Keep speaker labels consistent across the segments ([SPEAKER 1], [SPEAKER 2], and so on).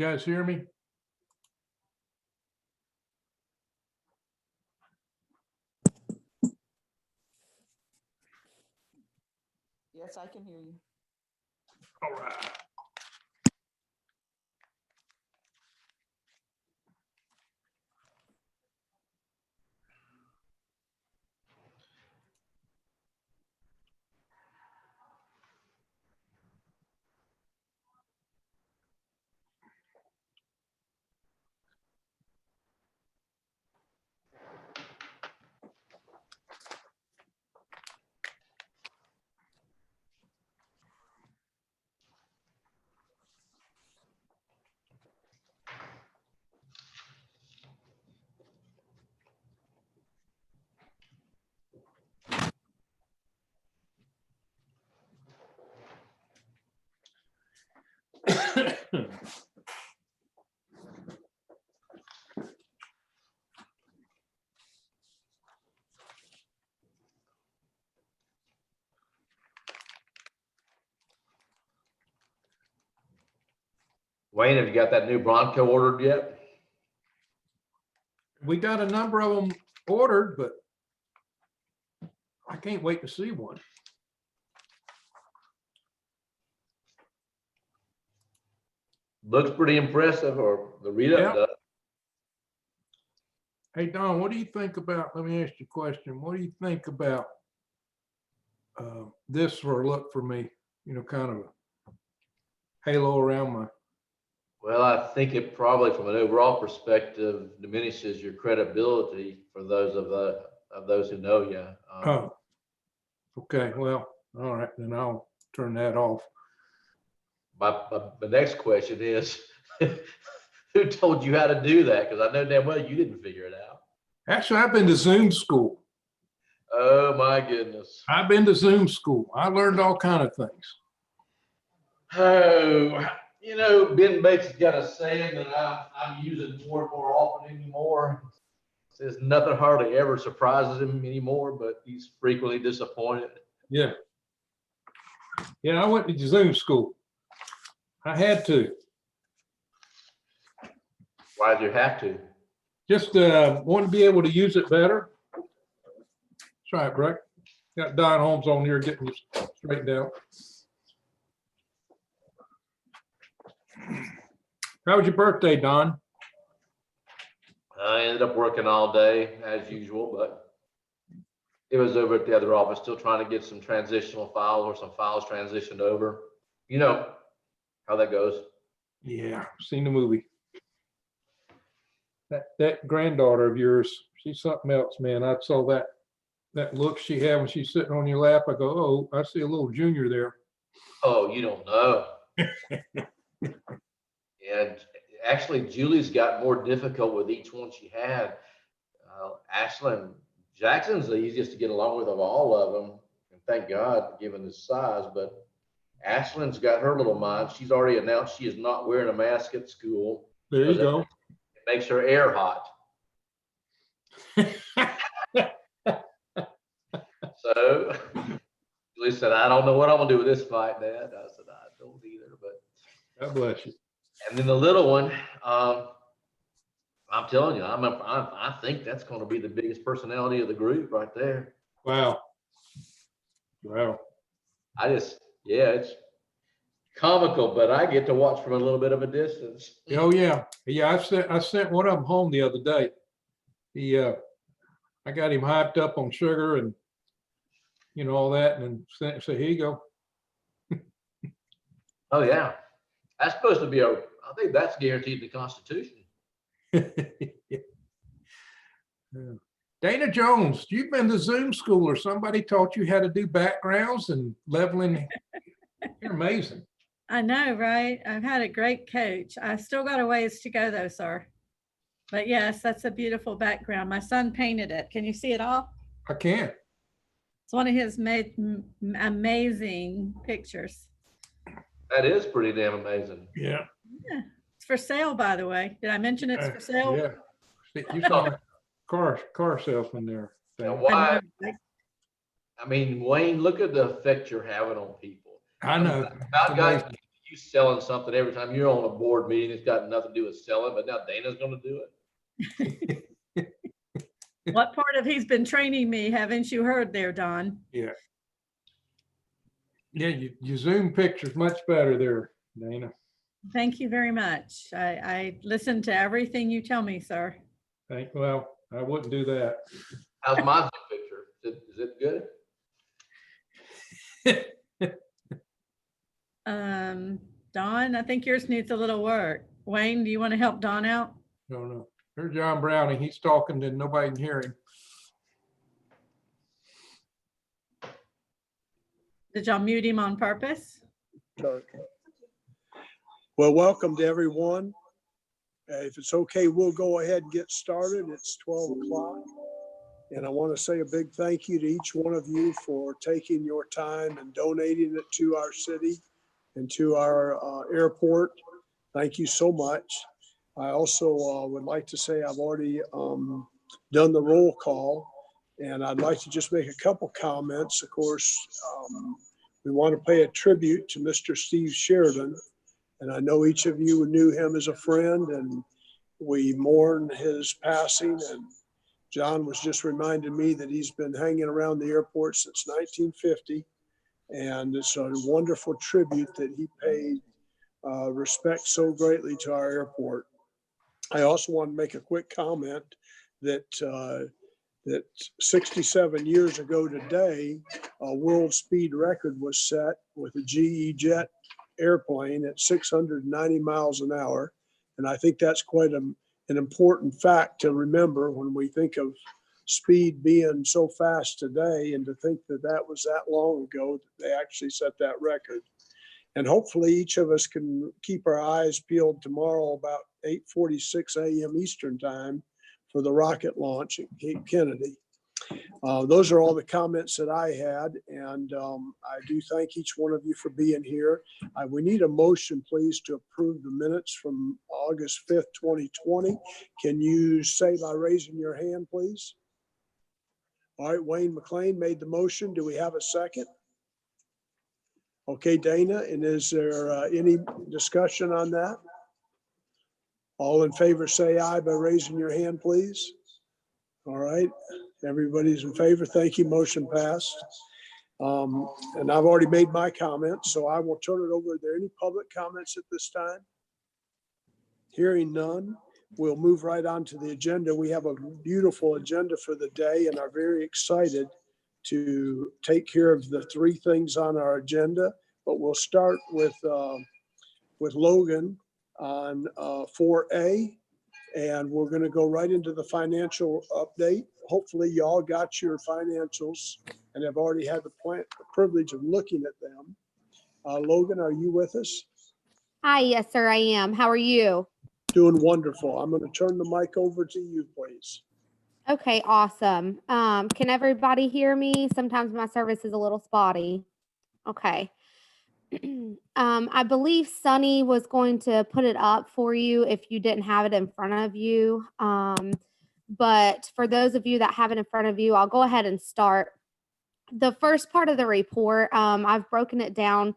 [SPEAKER 1] guys hear me?
[SPEAKER 2] Yes, I can hear you.
[SPEAKER 1] All right.
[SPEAKER 3] Wayne, have you got that new Bronco ordered yet?
[SPEAKER 1] We got a number of them ordered, but I can't wait to see one.
[SPEAKER 3] Looks pretty impressive, or the read-up
[SPEAKER 1] Yeah.
[SPEAKER 3] does.
[SPEAKER 1] Hey, Don, what do you think about, let me ask you a question. What do you think about this for a look for me? You know, kind of a halo around my,
[SPEAKER 3] Well, I think it probably, from an overall perspective, diminishes your credibility for those of those who know you.
[SPEAKER 1] oh, okay, well, all right, then I'll turn that off.
[SPEAKER 3] The next question is, who told you how to do that? Because I know damn well you didn't figure it out.
[SPEAKER 1] Actually, I've been to Zoom school.
[SPEAKER 3] Oh my goodness.
[SPEAKER 1] I've been to Zoom school. I learned all kind of things.
[SPEAKER 3] Oh, you know, Ben Bates has got a saying that I'm using more and more often anymore. Says nothing hardly ever surprises him anymore, but he's frequently disappointed.
[SPEAKER 1] Yeah. Yeah, I went to Zoom school. I had to.
[SPEAKER 3] Why do you have to?
[SPEAKER 1] Just want to be able to use it better. That's right, Breck. Got Don Holmes on here getting you straightened out. How was your birthday, Don?
[SPEAKER 3] I ended up working all day as usual, but it was over at the other office, still trying to get some transitional files or some files transitioned over. You know how that goes.
[SPEAKER 1] Yeah, seen the movie. That granddaughter of yours, she's something else, man. I saw that look she had when she's sitting on your lap. I go, oh, I see a little junior there.
[SPEAKER 3] Oh, you don't know. And actually, Julie's got more difficult with each one she had. Ashlyn Jackson's the easiest to get along with of all of them. And thank God, given his size, but Ashlyn's got her little mind. She's already announced she is not wearing a mask at school.
[SPEAKER 1] There you go.
[SPEAKER 3] It makes her air hot. So Julie said, I don't know what I'm gonna do with this fight, Dad. I said, I don't either, but
[SPEAKER 1] God bless you.
[SPEAKER 3] and then the little one, I'm telling you, I think that's going to be the biggest personality of the group right there.
[SPEAKER 1] Wow. Wow.
[SPEAKER 3] Yeah, it's comical, but I get to watch from a little bit of a distance.
[SPEAKER 1] Oh yeah. Yeah, I sent one of them home the other day. I got him hyped up on sugar and you know all that, and then say, here you go.
[SPEAKER 3] Oh yeah, that's supposed to be I think that's guaranteed in the Constitution.
[SPEAKER 1] Dana Jones, you've been to Zoom school or somebody taught you how to do backgrounds and leveling. You're amazing.
[SPEAKER 4] I know, right? I've had a great coach. I still got a ways to go though, sir. But yes, that's a beautiful background. My son painted it. Can you see it all?
[SPEAKER 1] I can't.
[SPEAKER 4] It's one of his amazing pictures.
[SPEAKER 3] That is pretty damn amazing.
[SPEAKER 1] Yeah.
[SPEAKER 4] Yeah. It's for sale, by the way. Did I mention it's for sale?
[SPEAKER 1] Yeah. You saw a car salesman there.
[SPEAKER 3] Now, why?
[SPEAKER 4] I know.
[SPEAKER 3] I mean, Wayne, look at the effect you're having on people.
[SPEAKER 1] I know.
[SPEAKER 3] About got you selling something every time you're on a board meeting. It's got nothing to do with selling, but now Dana's going to do it.
[SPEAKER 4] What part of he's been training me haven't you heard there, Don?
[SPEAKER 1] Yeah. Yeah, you zoom pictures much better there, Dana.
[SPEAKER 4] Thank you very much. I listen to everything you tell me, sir.
[SPEAKER 1] Well, I wouldn't do that.
[SPEAKER 3] How's my picture? Is it good?
[SPEAKER 4] Don, I think yours needs a little work. Wayne, do you want to help Don out?
[SPEAKER 1] No. Here's John Browning. He's talking and nobody can hear him.
[SPEAKER 4] Did y'all mute him on purpose?
[SPEAKER 5] Well, welcome to everyone. If it's okay, we'll go ahead and get started. It's 12 o'clock. And I want to say a big thank you to each one of you for taking your time and donating it to our city and to our airport. Thank you so much. I also would like to say I've already done the roll call, and I'd like to just make a couple comments. Of course, we want to pay a tribute to Mr. Steve Sheridan. And I know each of you knew him as a friend, and we mourn his passing. And John was just reminding me that he's been hanging around the airport since 1950. And it's a wonderful tribute that he paid respect so greatly to our airport. I also want to make a quick comment that that 67 years ago today, a world speed record was set with a GE jet airplane at 690 miles an hour. And I think that's quite an important fact to remember when we think of speed being so fast today, and to think that that was that long ago that they actually set that record. And hopefully each of us can keep our eyes peeled tomorrow about 8:46 a.m. Eastern time for the rocket launch at Cape Kennedy. Those are all the comments that I had, and I do thank each one of you for being here. We need a motion, please, to approve the minutes from August 5th, 2020. Can you say by raising your hand, please? All right, Wayne McLean made the motion. Do we have a second? Okay, Dana, and is there any discussion on that? All in favor say aye by raising your hand, please. All right, everybody's in favor. Thank you, motion passed. And I've already made my comments, so I will turn it over. Are there any public comments at this time? Hearing none, we'll move right on to the agenda. We have a beautiful agenda for the day and are very excited to take care of the three things on our agenda. But we'll start with Logan on 4A, and we're going to go right into the financial update. Hopefully y'all got your financials and have already had the privilege of looking at them. Logan, are you with us?
[SPEAKER 6] Hi, yes, sir, I am. How are you?
[SPEAKER 5] Doing wonderful. I'm going to turn the mic over to you, please.
[SPEAKER 6] Okay, awesome. Can everybody hear me? Sometimes my service is a little spotty. Okay. I believe Sunny was going to put it up for you if you didn't have it in front of you. But for those of you that have it in front of you, I'll go ahead and start. The first part of the report, I've broken it down,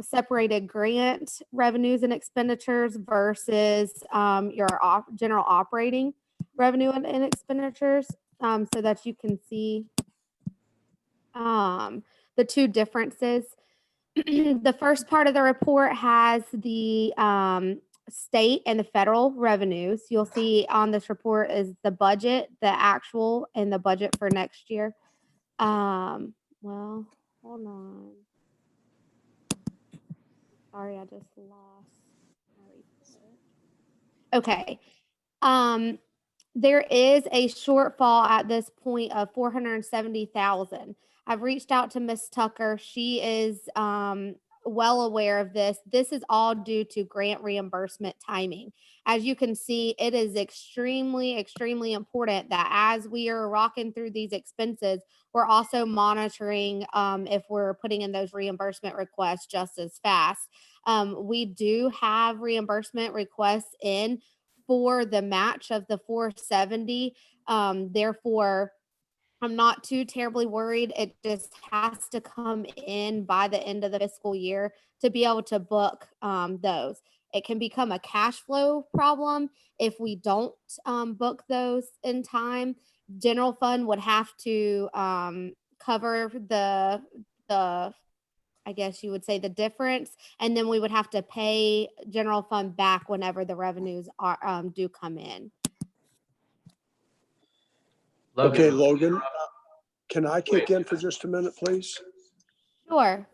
[SPEAKER 6] separated grant revenues and expenditures versus your general operating revenue and expenditures, so that you can see the two differences. The first part of the report has the state and the federal revenues. You'll see on this report is the budget, the actual, and the budget for next year. Well, hold on. Sorry, I just lost my report. Okay. There is a shortfall at this point of $470,000. I've reached out to Miss Tucker. She is well aware of this. This is all due to grant reimbursement timing. As you can see, it is extremely, extremely important that as we are rocking through these expenses, we're also monitoring if we're putting in those reimbursement requests just as fast. We do have reimbursement requests in for the match of the 470. Therefore, I'm not too terribly worried. It just has to come in by the end of the fiscal year to be able to book those. It can become a cash flow problem if we don't book those in time. General fund would have to cover the I guess you would say the difference, and then we would have to pay general fund back whenever the revenues are do come in.
[SPEAKER 5] Okay, Logan, can I kick in for just a minute, please?
[SPEAKER 6] Sure.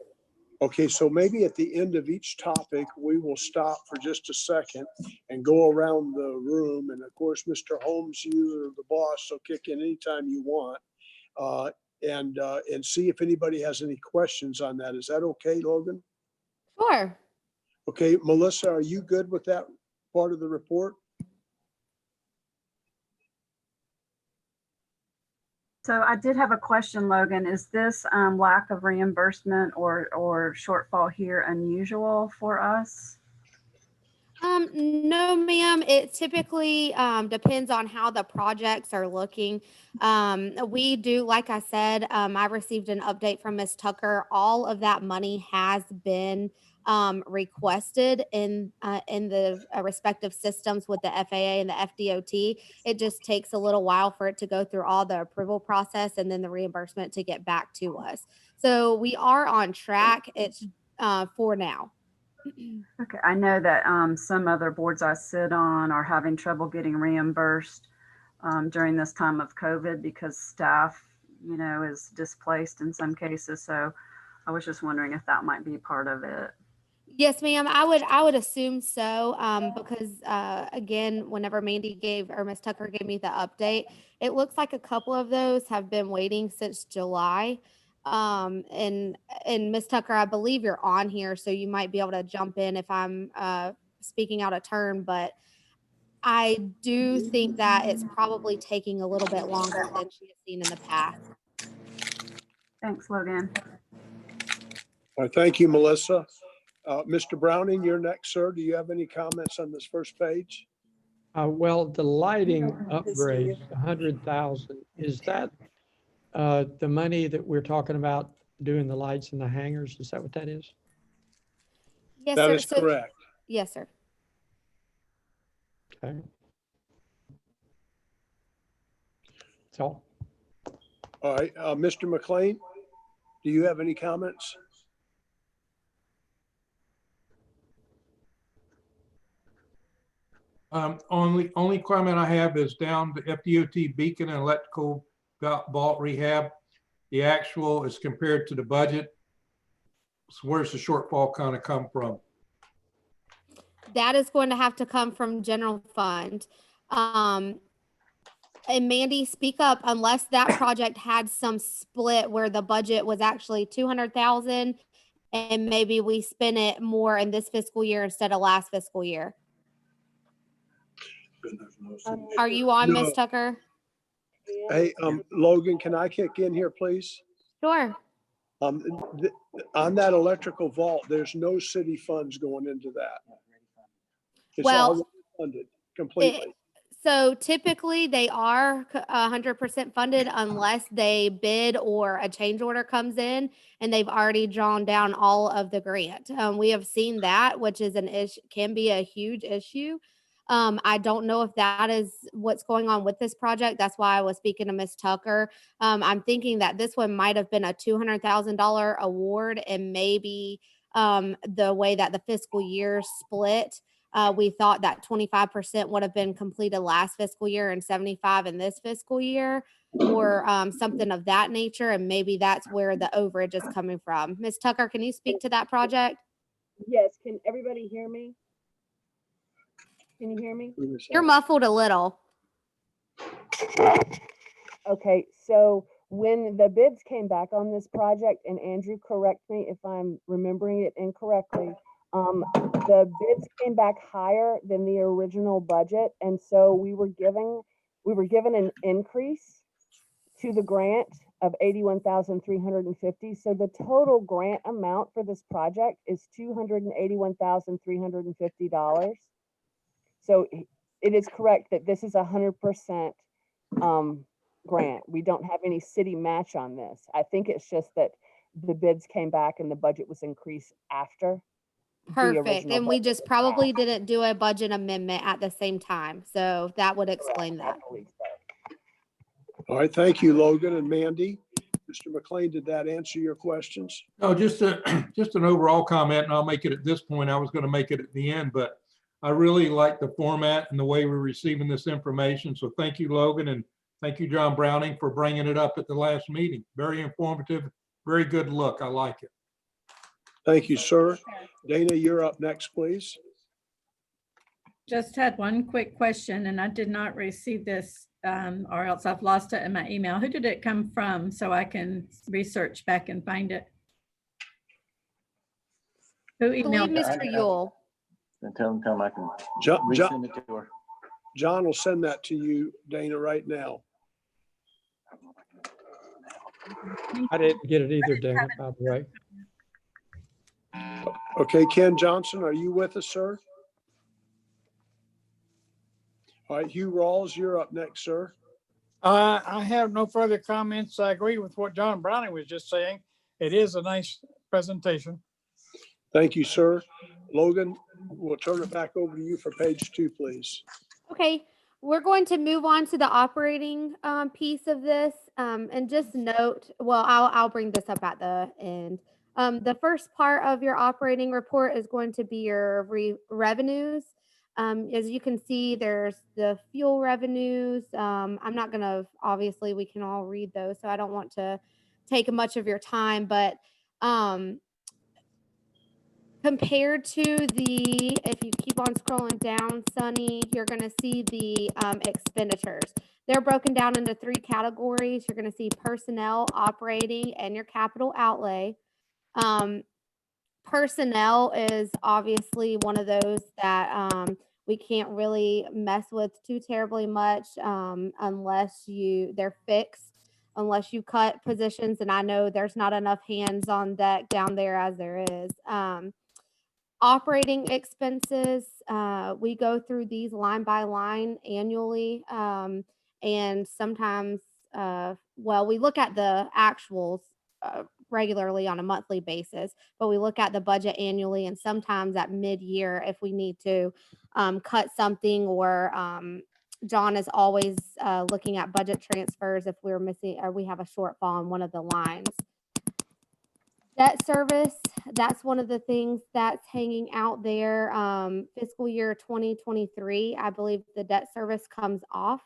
[SPEAKER 5] Okay, so maybe at the end of each topic, we will stop for just a second and go around the room. And of course, Mr. Holmes, you are the boss, so kick in anytime you want. And see if anybody has any questions on that. Is that okay, Logan?
[SPEAKER 6] Sure.
[SPEAKER 5] Okay, Melissa, are you good with that part of the report?
[SPEAKER 7] So I did have a question, Logan. Is this lack of reimbursement or shortfall here unusual for us?
[SPEAKER 6] No, ma'am. It typically depends on how the projects are looking. We do, like I said, I received an update from Ms. Tucker. All of that money has been requested in the respective systems with the FAA and the FDOT. It just takes a little while for it to go through all the approval process and then the reimbursement to get back to us. So we are on track. It's for now.
[SPEAKER 7] Okay, I know that some other boards I sit on are having trouble getting reimbursed during this time of COVID because staff, is displaced in some cases. So I was just wondering if that might be part of it.
[SPEAKER 6] Yes, ma'am. I would assume so. Because again, whenever Ms. Tucker gave me the update, it looks like a couple of those have been waiting since July. And Ms. Tucker, I believe you're on here, so you might be able to jump in if I'm speaking out of turn, but I do think that it's probably taking a little bit longer than she has seen in the past.
[SPEAKER 7] Thanks, Logan.
[SPEAKER 5] All right, thank you, Melissa. Mr. Browning, you're next, sir. Do you have any comments on this first page?
[SPEAKER 8] Well, the lighting upgrade, 100,000, is that the money that we're talking about doing the lights in the hangars? Is that what that is?
[SPEAKER 6] Yes,
[SPEAKER 5] That
[SPEAKER 6] sir.
[SPEAKER 5] is correct.
[SPEAKER 6] Yes, sir.
[SPEAKER 8] Okay. That's all.
[SPEAKER 5] All right, Mr. McLean, do you have any comments?
[SPEAKER 1] Only comment I have is down the FDOT beacon and electrical vault rehab. The actual is compared to the budget. So where's the shortfall kind of come from?
[SPEAKER 6] That is going to have to come from general fund. And Mandy, speak up unless that project had some split where the budget was actually 200,000 and maybe we spent it more in this fiscal year instead of last fiscal year. Are you on, Ms. Tucker?
[SPEAKER 5] Hey, Logan, can I kick in here, please?
[SPEAKER 6] Sure.
[SPEAKER 5] On that electrical vault, there's no city funds going into that. It's
[SPEAKER 6] Well,
[SPEAKER 5] all funded completely.
[SPEAKER 6] So typically they are 100% funded unless they bid or a change order comes in and they've already drawn down all of the grant. We have seen that, which is can be a huge issue. I don't know if that is what's going on with this project. That's why I was speaking to Ms. Tucker. I'm thinking that this one might have been a $200,000 award, and maybe the way that the fiscal year split, we thought that 25% would have been completed last fiscal year and 75 in this fiscal year, or something of that nature. And maybe that's where the overage is coming from. Ms. Tucker, can you speak to that project?
[SPEAKER 2] Yes, can everybody hear me? Can you hear me?
[SPEAKER 6] You're muffled a little.
[SPEAKER 2] Okay, so when the bids came back on this project, and Andrew, correct me if I'm remembering it incorrectly, the bids came back higher than the original budget, and so we were given an increase to the grant of $81,350. So the total grant amount for this project is $281,350. So it is correct that this is 100% grant. We don't have any city match on this. I think it's just that the bids came back and the budget was increased after. the
[SPEAKER 6] Perfect.
[SPEAKER 2] original
[SPEAKER 6] And we
[SPEAKER 2] budget
[SPEAKER 6] just
[SPEAKER 2] was
[SPEAKER 6] probably
[SPEAKER 2] passed.
[SPEAKER 6] didn't do a budget amendment at the same time. So that would explain
[SPEAKER 2] Correct,
[SPEAKER 6] that.
[SPEAKER 2] I believe so.
[SPEAKER 5] All right, thank you, Logan and Mandy. Mr. McLean, did that answer your questions?
[SPEAKER 1] No, just just an overall comment, and I'll make it at this point. I was going to make it at the end, but I really like the format and the way we're receiving this information. So thank you, Logan, and thank you, John Browning, for bringing it up at the last meeting. Very informative, very good look. I like it.
[SPEAKER 5] Thank you, sir. Dana, you're up next, please.
[SPEAKER 4] Just had one quick question, and I did not receive this, or else I've lost it in my email. Who did it come from so I can research back and find it? Who
[SPEAKER 6] I believe
[SPEAKER 4] emailed it?
[SPEAKER 6] Mr. Yule.
[SPEAKER 9] And tell them, I can
[SPEAKER 5] John,
[SPEAKER 9] resend it to her.
[SPEAKER 5] John will send that to you, Dana, right now.
[SPEAKER 8] I didn't get it either, Dana, by the way.
[SPEAKER 5] Okay, Ken Johnson, are you with us, sir? All right, Hugh Rawls, you're up next, sir.
[SPEAKER 10] I have no further comments. I agree with what John Browning was just saying. It is a nice presentation.
[SPEAKER 5] Thank you, sir. Logan, we'll turn it back over to you for page 2, please.
[SPEAKER 6] Okay, we're going to move on to the operating piece of this. And just note, well, I'll bring this up at the end. The first part of your operating report is going to be your revenues. As you can see, there's the fuel revenues. I'm not gonna, obviously, we can all read those, so I don't want to take much of your time, but compared to the, if you keep on scrolling down, Sunny, you're gonna see the expenditures. They're broken down into 3 categories. You're gonna see personnel, operating, and your capital outlay. Personnel is obviously one of those that we can't really mess with too terribly much unless they're fixed, unless you cut positions. And I know there's not enough hands on deck down there as there is. Operating expenses, we go through these line by line annually. And sometimes, well, we look at the actuals regularly on a monthly basis, but we look at the budget annually and sometimes at mid-year if we need to cut something, or John is always looking at budget transfers if we're missing or we have a shortfall on one of the lines. Debt service, that's one of the things that's hanging out there. Fiscal year 2023, I believe the debt service comes off.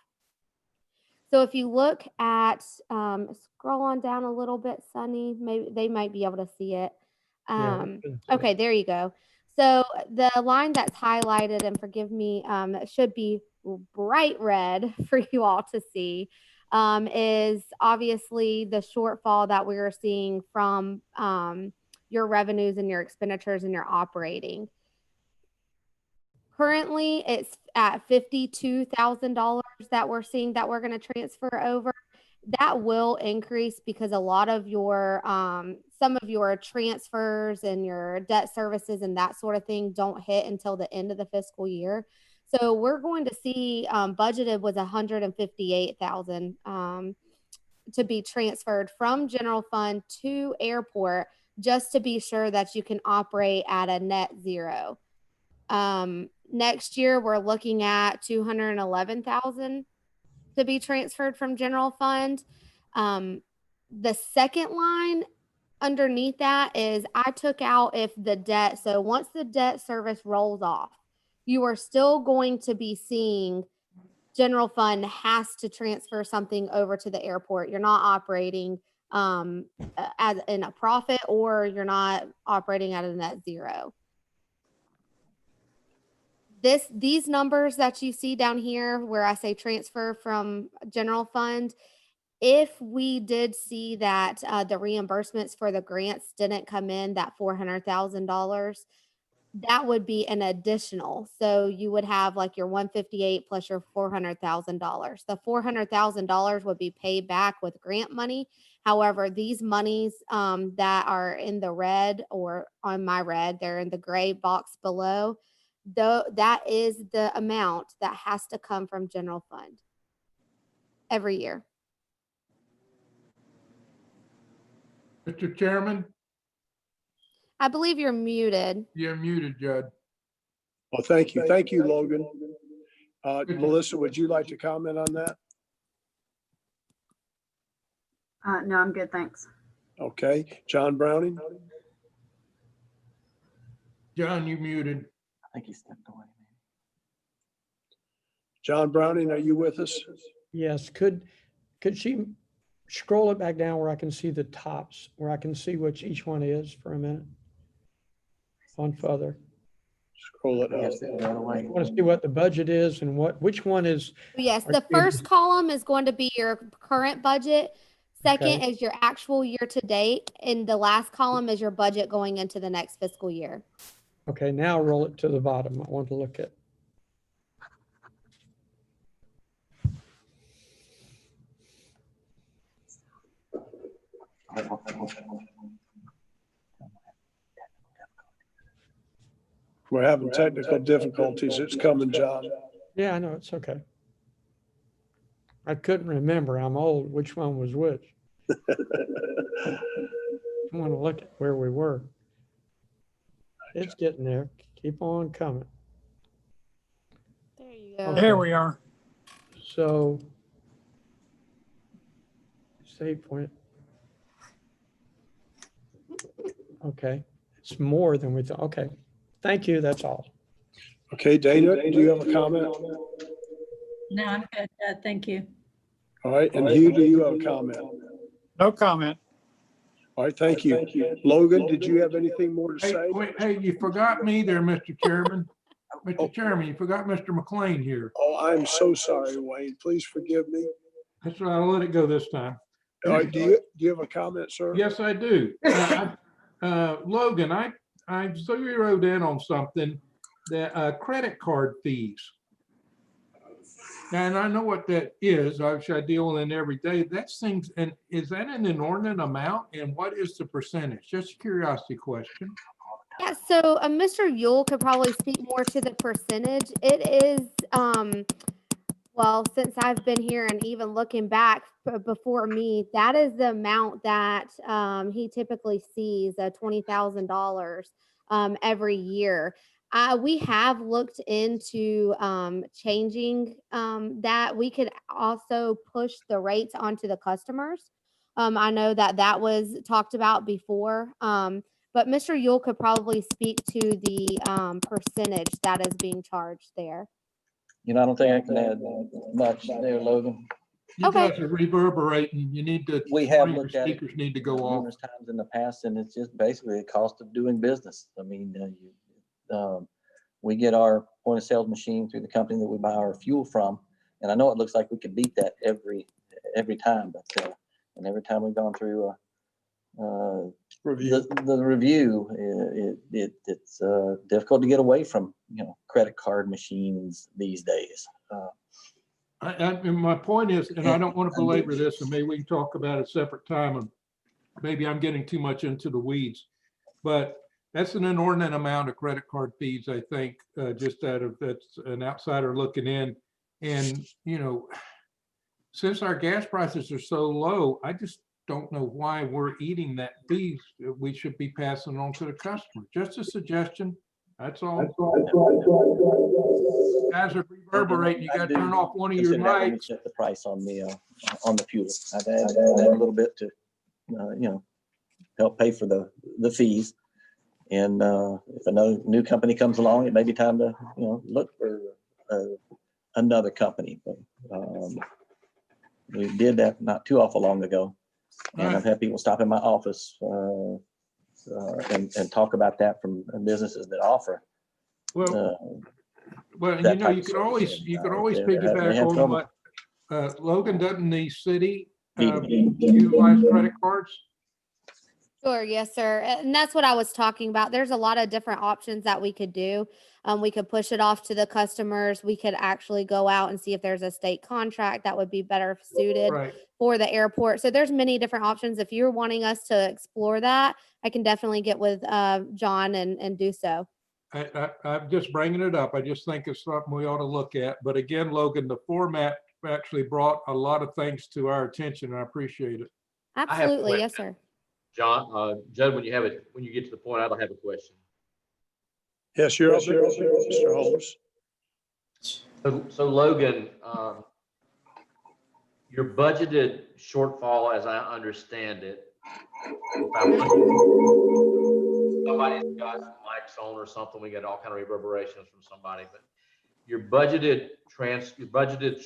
[SPEAKER 6] So if you look at, scroll on down a little bit, Sunny, maybe they might be able to see it. Okay, there you go. So the line that's highlighted, and forgive me, it should be bright red for you all to see, is obviously the shortfall that we're seeing from your revenues and your expenditures and your operating. Currently, it's at $52,000 that we're seeing that we're going to transfer over. That will increase because a lot of your, some of your transfers and your debt services and that sort of thing don't hit until the end of the fiscal year. So we're going to see budgeted was $158,000 to be transferred from general fund to airport, just to be sure that you can operate at a net zero. Next year, we're looking at $211,000 to be transferred from general fund. The second line underneath that is I took out if the debt, so once the debt service rolls off, you are still going to be seeing general fund has to transfer something over to the airport. You're not operating as in a profit, or you're not operating at a net zero. These numbers that you see down here where I say transfer from general fund, if we did see that the reimbursements for the grants didn't come in, that $400,000, that would be an additional. So you would have like your 158 plus your $400,000. The $400,000 would be paid back with grant money. However, these monies that are in the red or on my red, they're in the gray box below. Though that is the amount that has to come from general fund every year.
[SPEAKER 1] Mr. Chairman,
[SPEAKER 6] I believe you're muted.
[SPEAKER 1] you're muted, Judd.
[SPEAKER 5] Well, thank you. Thank you, Logan. Melissa, would you like to comment on that?
[SPEAKER 7] No, I'm good, thanks.
[SPEAKER 5] Okay, John Browning?
[SPEAKER 1] John, you muted.
[SPEAKER 9] I think he stepped away.
[SPEAKER 5] John Browning, are you with us?
[SPEAKER 8] Yes, could she scroll it back down where I can see the tops, where I can see which each one is for a minute? On further.
[SPEAKER 5] Scroll it
[SPEAKER 9] He
[SPEAKER 5] up.
[SPEAKER 9] has to go the other way.
[SPEAKER 8] I want to see what the budget is and which one is,
[SPEAKER 6] Yes,
[SPEAKER 8] Are
[SPEAKER 6] the
[SPEAKER 8] you-
[SPEAKER 6] first column is going to be your current budget. Second
[SPEAKER 8] Okay.
[SPEAKER 6] is your actual year to date, and the last column is your budget going into the next fiscal year.
[SPEAKER 8] okay, now roll it to the bottom. I want to look at.
[SPEAKER 5] We're having technical difficulties. It's coming, John.
[SPEAKER 8] Yeah, I know, it's okay. I couldn't remember, I'm old, which one was which. I want to look at where we were. It's getting there. Keep on coming.
[SPEAKER 6] There you go.
[SPEAKER 8] Okay.
[SPEAKER 10] There we are.
[SPEAKER 8] So. Save point. Okay, it's more than we thought. Okay, thank you, that's all.
[SPEAKER 5] Okay, Dana, do you have a comment?
[SPEAKER 4] No, I'm good. Thank you.
[SPEAKER 5] All right, and Hugh, do you have a comment?
[SPEAKER 10] No comment.
[SPEAKER 5] All right, thank you. Logan, did you have anything more to
[SPEAKER 1] Hey,
[SPEAKER 5] say?
[SPEAKER 1] wait, hey, you forgot me there, Mr. Chairman. Mr. Chairman, you forgot Mr. McLean here.
[SPEAKER 5] Oh, I'm so sorry, Wayne. Please forgive me.
[SPEAKER 1] That's why I'll let it go this time.
[SPEAKER 5] All right, do you have a comment, sir?
[SPEAKER 1] Yes, I do. Logan, I zeroed in on something that credit card fees. And I know what that is. I deal with it every day. That's things, and is that an inordinate amount? And what is the percentage? Just a curiosity question.
[SPEAKER 6] Yeah, so Mr. Yule could probably speak more to the percentage. It is, well, since I've been here and even looking back before me, that is the amount that he typically sees, $20,000 every year. We have looked into changing that. We could also push the rates onto the customers. I know that was talked about before. But Mr. Yule could probably speak to the percentage that is being charged there.
[SPEAKER 9] You know, I don't think I can add much there, Logan.
[SPEAKER 1] You
[SPEAKER 6] Okay.
[SPEAKER 1] guys are reverberating. You need to,
[SPEAKER 9] We have
[SPEAKER 1] one of your
[SPEAKER 9] looked at it
[SPEAKER 1] speakers need to go off.
[SPEAKER 9] numerous times in the past, and it's just basically a cost of doing business. I mean, we get our point of sales machine through the company that we buy our fuel from, and I know it looks like we could beat that every time, but and every time we've gone through
[SPEAKER 5] Review.
[SPEAKER 9] the review, it's difficult to get away from, credit card machines these days.
[SPEAKER 1] And my point is, and I don't want to belabor this, and maybe we can talk about it a separate time, and maybe I'm getting too much into the weeds, but that's an inordinate amount of credit card fees, I think, just that's an outsider looking in. And, since our gas prices are so low, I just don't know why we're eating that fees. We should be passing on to the customer. Just a suggestion. That's all. Guys are reverberating. You got to turn off one of your
[SPEAKER 9] Consider that when we
[SPEAKER 1] mics.
[SPEAKER 9] set the price on the fuel. I've added a little bit to, help pay for the fees. And if another new company comes along, it may be time to, look for another company. But we did that not too awful long ago. And I've had people stop in my office and talk about that from businesses that offer.
[SPEAKER 1] Well,
[SPEAKER 9] that type
[SPEAKER 1] you
[SPEAKER 9] of
[SPEAKER 1] could
[SPEAKER 9] service.
[SPEAKER 1] always
[SPEAKER 9] And, they
[SPEAKER 1] piggyback
[SPEAKER 9] have
[SPEAKER 1] on
[SPEAKER 9] trouble.
[SPEAKER 1] what Logan, doesn't the city
[SPEAKER 9] B2B.
[SPEAKER 1] utilize credit cards?
[SPEAKER 6] Sure, yes, sir. And that's what I was talking about. There's a lot of different options that we could do. We could push it off to the customers. We could actually go out and see if there's a state contract that would be better suited
[SPEAKER 1] Right.
[SPEAKER 6] for the airport. So there's many different options. If you're wanting us to explore that, I can definitely get with John and do so.
[SPEAKER 1] I'm just bringing it up. I just think it's something we ought to look at. But again, Logan, the format actually brought a lot of things to our attention. I appreciate it.
[SPEAKER 6] Absolutely, yes, sir.
[SPEAKER 3] John, Judd, when you have it, when you get to the point, I don't have a question.
[SPEAKER 5] Yes, you're up, Mr. Holmes.
[SPEAKER 3] So Logan, your budgeted shortfall, as I understand it, somebody's got mics on or something, we get all kind of reverberations from somebody, but your budgeted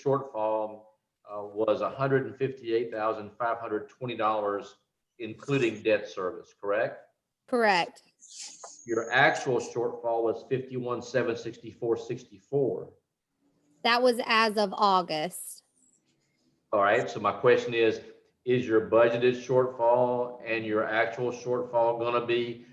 [SPEAKER 3] shortfall was $158,520, including debt service, correct?
[SPEAKER 6] Correct.
[SPEAKER 3] Your actual shortfall was $51,764.64.
[SPEAKER 6] That was as of August.
[SPEAKER 3] All right, so my question is your budgeted shortfall and your actual shortfall going to be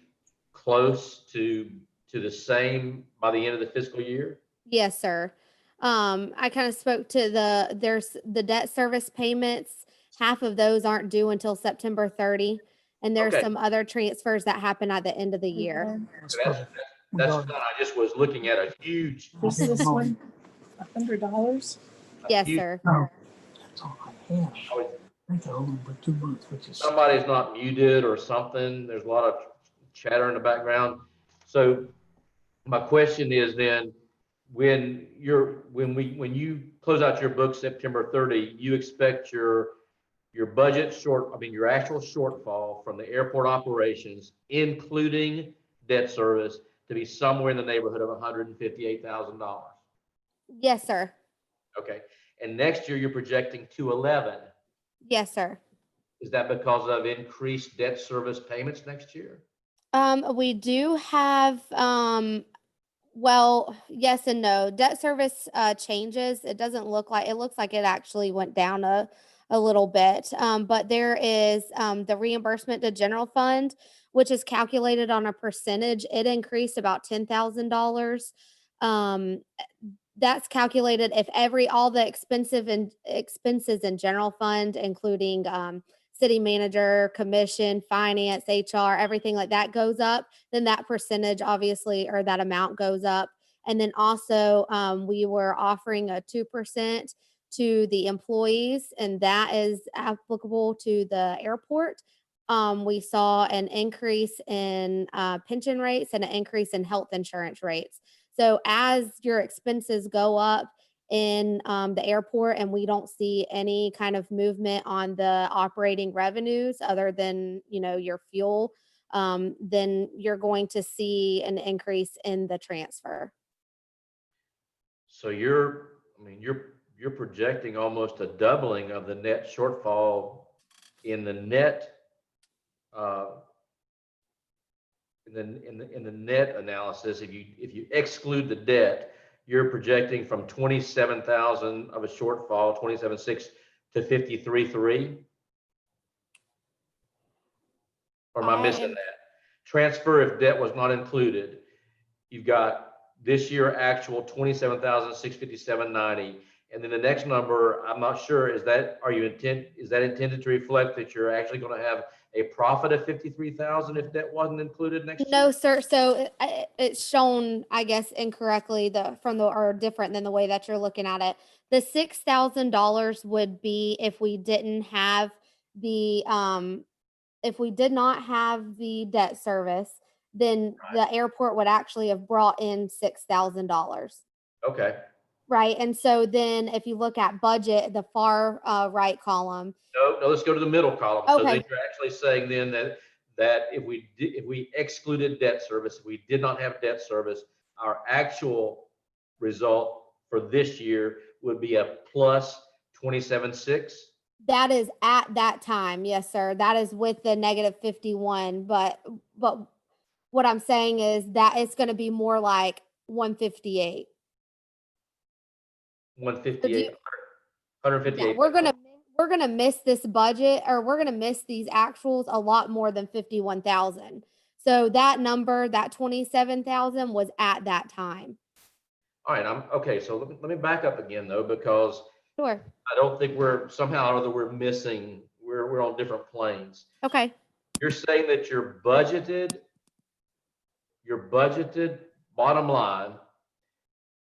[SPEAKER 3] close to the same by the end of the fiscal year?
[SPEAKER 6] Yes, sir. I kind of spoke to there's the debt service payments. Half of those aren't due until September 30. And there's
[SPEAKER 3] Okay.
[SPEAKER 6] some other transfers that happen at the end of the year.
[SPEAKER 3] So that's fine. I just was looking at a huge,
[SPEAKER 11] This is one, $100.
[SPEAKER 6] Yes,
[SPEAKER 3] huge-
[SPEAKER 6] sir.
[SPEAKER 11] That's all I have.
[SPEAKER 3] I would-
[SPEAKER 11] I think I owe them for 2 months, which is.
[SPEAKER 3] somebody's not muted or something. There's a lot of chatter in the background. So my question is then, when you close out your book September 30, you expect your budget your actual shortfall from the airport operations, including debt service, to be somewhere in the neighborhood of $158,000.
[SPEAKER 6] Yes, sir.
[SPEAKER 3] Okay. And next year you're projecting 211.
[SPEAKER 6] Yes, sir.
[SPEAKER 3] Is that because of increased debt service payments next year?
[SPEAKER 6] We do have, well, yes and no. Debt service changes. It looks like it actually went down a little bit. But there is the reimbursement to general fund, which is calculated on a percentage. It increased about $10,000. That's calculated if all the expenses in general fund, including city manager, commission, finance, HR, everything like that goes up, then that percentage obviously, or that amount goes up. And then also we were offering a 2% to the employees, and that is applicable to the airport. We saw an increase in pension rates and an increase in health insurance rates. So as your expenses go up in the airport and we don't see any kind of movement on the operating revenues other than, your fuel, then you're going to see an increase in the transfer.
[SPEAKER 3] So you're projecting almost a doubling of the net shortfall in the net in the net analysis. If you exclude the debt, you're projecting from 27,000 of a shortfall, 27.6 to 53.3. Or am I missing that? Transfer if debt was not included. You've got this year actual 27,657.90. And then the next number, I'm not sure, is that intended to reflect that you're actually going to have a profit of 53,000 if that wasn't included next year?
[SPEAKER 6] No, sir. So it's shown, I guess, incorrectly or different than the way that you're looking at it. The $6,000 would be if we didn't have if we did not have the debt service, then the airport would actually have brought in $6,000.
[SPEAKER 3] Okay.
[SPEAKER 6] Right. And so then if you look at budget, the far right column.
[SPEAKER 3] No, let's go to the middle column.
[SPEAKER 6] Okay.
[SPEAKER 3] So then you're actually saying then that if we excluded debt service, if we did not have debt service, our actual result for this year would be a plus 27.6.
[SPEAKER 6] That is at that time. Yes, sir. That is with the negative 51. But what I'm saying is that it's going to be more like 158.
[SPEAKER 3] 158. 158.
[SPEAKER 6] Yeah, we're gonna miss this budget, or we're gonna miss these actuals a lot more than 51,000. So that number, that 27,000, was at that time.
[SPEAKER 3] All right. Okay. So let me back up again though, because
[SPEAKER 6] Sure.
[SPEAKER 3] I don't think we're somehow or other we're missing. We're on different planes.
[SPEAKER 6] Okay.
[SPEAKER 3] You're saying that your budgeted bottom line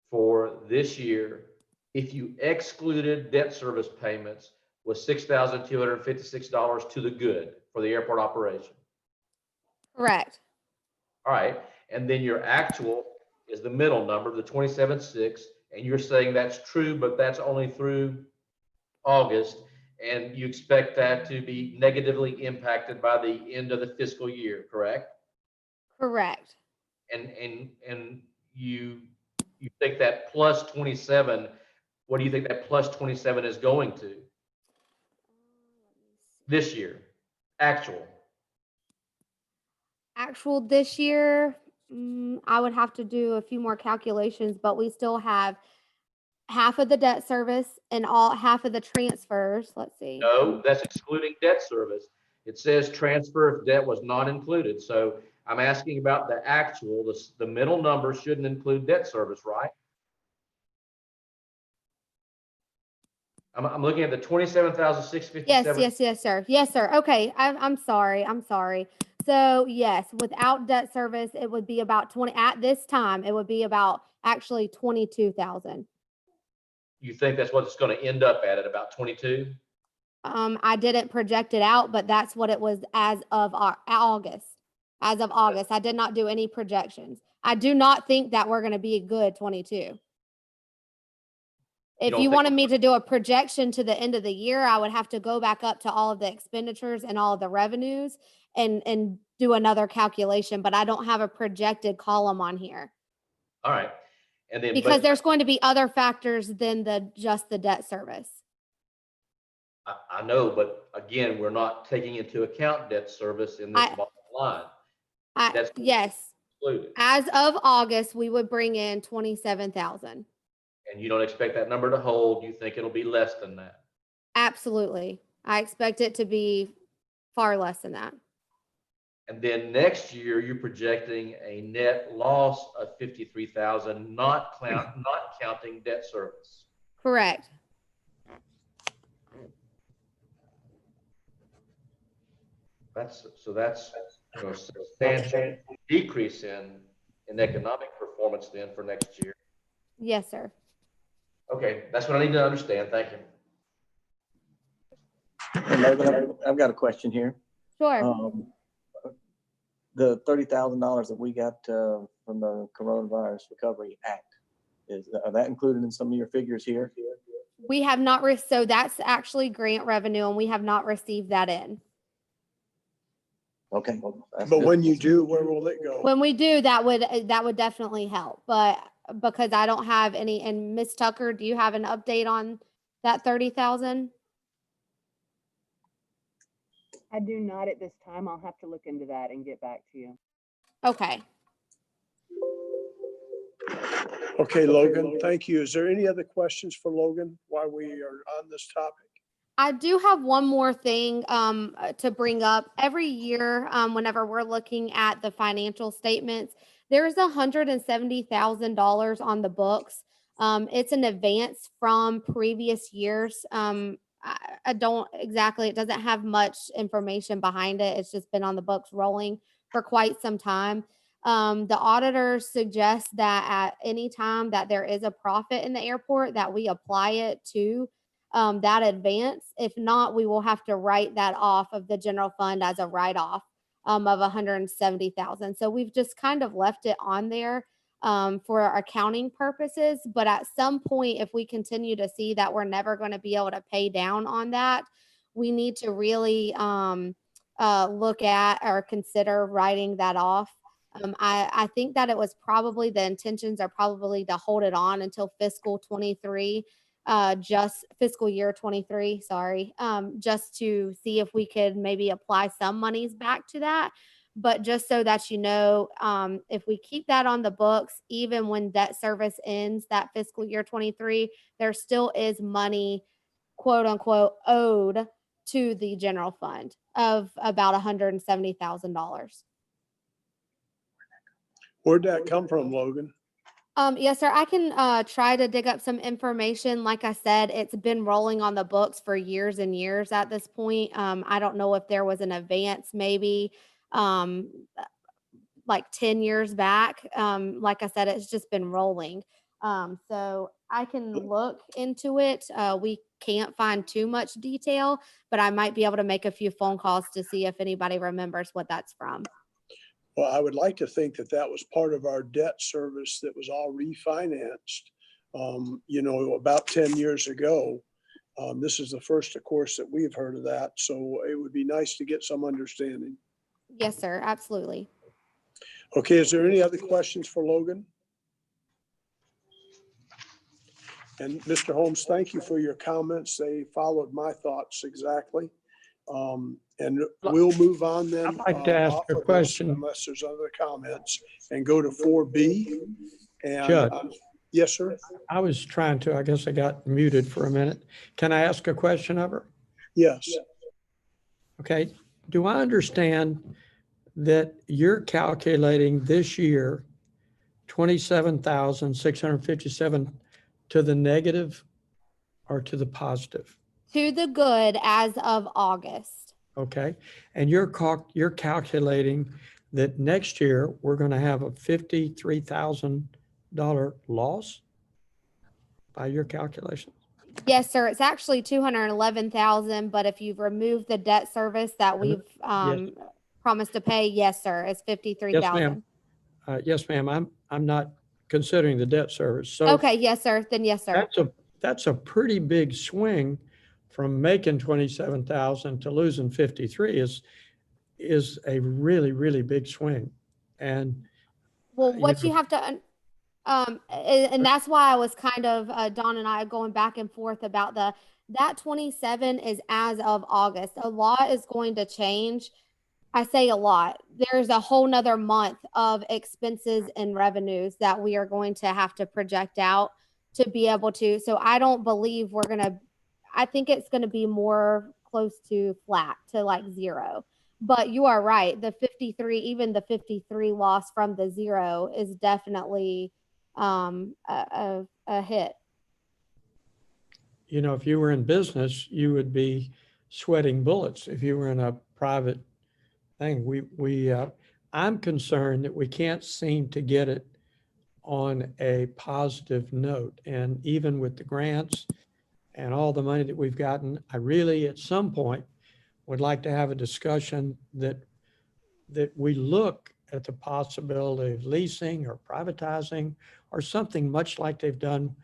[SPEAKER 3] for this year, if you excluded debt service payments, was $6,256 to the good for the airport operation.
[SPEAKER 6] Correct.
[SPEAKER 3] All right, and then your actual is the middle number, the 27.6, and you're saying that's true, but that's only through August, and you expect that to be negatively impacted by the end of the fiscal year, correct?
[SPEAKER 6] Correct.
[SPEAKER 3] And you think that plus 27, what do you think that plus 27 is going to this year? Actual.
[SPEAKER 6] Actual this year, I would have to do a few more calculations, but we still have half of the debt service and all half of the transfers. Let's see.
[SPEAKER 3] No, that's excluding debt service. It says transfer if debt was not included. So I'm asking about the actual, the middle number shouldn't include debt service, right? I'm looking at the 27,657.
[SPEAKER 6] Yes, sir. Yes, sir. Okay, I'm sorry. I'm sorry. So yes, without debt service, it would be about 20, at this time, it would be about actually 22,000.
[SPEAKER 3] You think that's what it's going to end up at about 22?
[SPEAKER 6] I didn't project it out, but that's what it was as of August. As of August, I did not do any projections. I do not think that we're going to be a good 22. If
[SPEAKER 3] don't
[SPEAKER 6] you
[SPEAKER 3] think-
[SPEAKER 6] wanted me to do a projection to the end of the year, I would have to go back up to all of the expenditures and all of the revenues and do another calculation, but I don't have a projected column on here
[SPEAKER 3] All right. And then,
[SPEAKER 6] because
[SPEAKER 3] but
[SPEAKER 6] there's going to be other factors than just the debt service.
[SPEAKER 3] I know, but again, we're not taking into account debt service in this bottom line. That's
[SPEAKER 6] Yes,
[SPEAKER 3] included.
[SPEAKER 6] as of August, we would bring in 27,000.
[SPEAKER 3] And you don't expect that number to hold. You think it'll be less than that.
[SPEAKER 6] Absolutely. I expect it to be far less than that.
[SPEAKER 3] And then next year, you're projecting a net loss of 53,000, not counting debt service.
[SPEAKER 6] Correct.
[SPEAKER 3] That's a substantial decrease in economic performance then for next year.
[SPEAKER 6] Yes, sir.
[SPEAKER 3] Okay, that's what I need to understand. Thank you.
[SPEAKER 9] And Logan, I've got a question here.
[SPEAKER 6] Sure.
[SPEAKER 9] The $30,000 that we got from the Coronavirus Recovery Act, are that included in some of your figures here?
[SPEAKER 6] We have not, so that's actually grant revenue and we have not received that in.
[SPEAKER 9] Okay.
[SPEAKER 5] But when you do, where will it go?
[SPEAKER 6] When we do, that would definitely help, but because I don't have any, and Ms. Tucker, do you have an update on that 30,000?
[SPEAKER 2] I do not at this time. I'll have to look into that and get back to you.
[SPEAKER 6] Okay.
[SPEAKER 5] Okay, Logan, thank you. Is there any other questions for Logan while we are on this topic?
[SPEAKER 6] I do have one more thing to bring up. Every year, whenever we're looking at the financial statements, there's $170,000 on the books. It's an advance from previous years. I don't exactly, it doesn't have much information behind it. It's just been on the books rolling for quite some time. The auditors suggest that at any time that there is a profit in the airport, that we apply it to that advance. If not, we will have to write that off of the general fund as a write-off of 170,000. So we've just kind of left it on there for accounting purposes. But at some point, if we continue to see that we're never going to be able to pay down on that, we need to really look at or consider writing that off. I think that it was probably, the intentions are probably to hold it on until fiscal 23. Just fiscal year 23, sorry, just to see if we could maybe apply some monies back to that. But just so that you know, if we keep that on the books, even when debt service ends that fiscal year 23, there still is money, quote unquote, owed to the general fund of about $170,000.
[SPEAKER 5] Where'd that come from, Logan?
[SPEAKER 6] Yes, sir. I can try to dig up some information. Like I said, it's been rolling on the books for years and years at this point. I don't know if there was an advance maybe like 10 years back. Like I said, it's just been rolling. So I can look into it. We can't find too much detail, but I might be able to make a few phone calls to see if anybody remembers what that's from.
[SPEAKER 5] Well, I would like to think that that was part of our debt service that was all refinanced, about 10 years ago. This is the first, of course, that we've heard of that. So it would be nice to get some understanding.
[SPEAKER 6] Yes, sir, absolutely.
[SPEAKER 5] Okay, is there any other questions for Logan? And Mr. Holmes, thank you for your comments. They followed my thoughts exactly. And we'll move on then.
[SPEAKER 8] I'd like to ask
[SPEAKER 5] off
[SPEAKER 8] a
[SPEAKER 5] of this
[SPEAKER 8] question.
[SPEAKER 5] Unless there's other comments, and go to 4B. And
[SPEAKER 8] Judd.
[SPEAKER 5] yes, sir.
[SPEAKER 8] I was trying to, I guess I got muted for a minute. Can I ask a question of her?
[SPEAKER 5] Yes.
[SPEAKER 8] Okay. Do I understand that you're calculating this year 27,657 to the negative or to the positive?
[SPEAKER 6] To the good as of August.
[SPEAKER 8] Okay. And you're calculating that next year we're going to have a $53,000 loss by your calculations?
[SPEAKER 6] Yes, sir. It's actually 211,000, but if you've removed the debt service that we've promised to pay, yes, sir, it's 53,000.
[SPEAKER 8] Yes, ma'am. I'm not considering the debt service. So
[SPEAKER 6] Okay, yes, sir. Then yes, sir.
[SPEAKER 8] that's a pretty big swing from making 27,000 to losing 53 is a really, really big swing. And
[SPEAKER 6] Well, what you have to, and that's why I was kind of, Don and I going back and forth about that 27 is as of August. A lot is going to change. I say a lot. There's a whole nother month of expenses and revenues that we are going to have to project out to be able to. So I don't believe I think it's going to be more close to flat to like zero. But you are right. Even the 53 loss from the zero is definitely a hit.
[SPEAKER 8] if you were in business, you would be sweating bullets. If you were in a private thing, I'm concerned that we can't seem to get it on a positive note. And even with the grants and all the money that we've gotten, I really, at some point, would like to have a discussion that we look at the possibility of leasing or privatizing or something much like they've done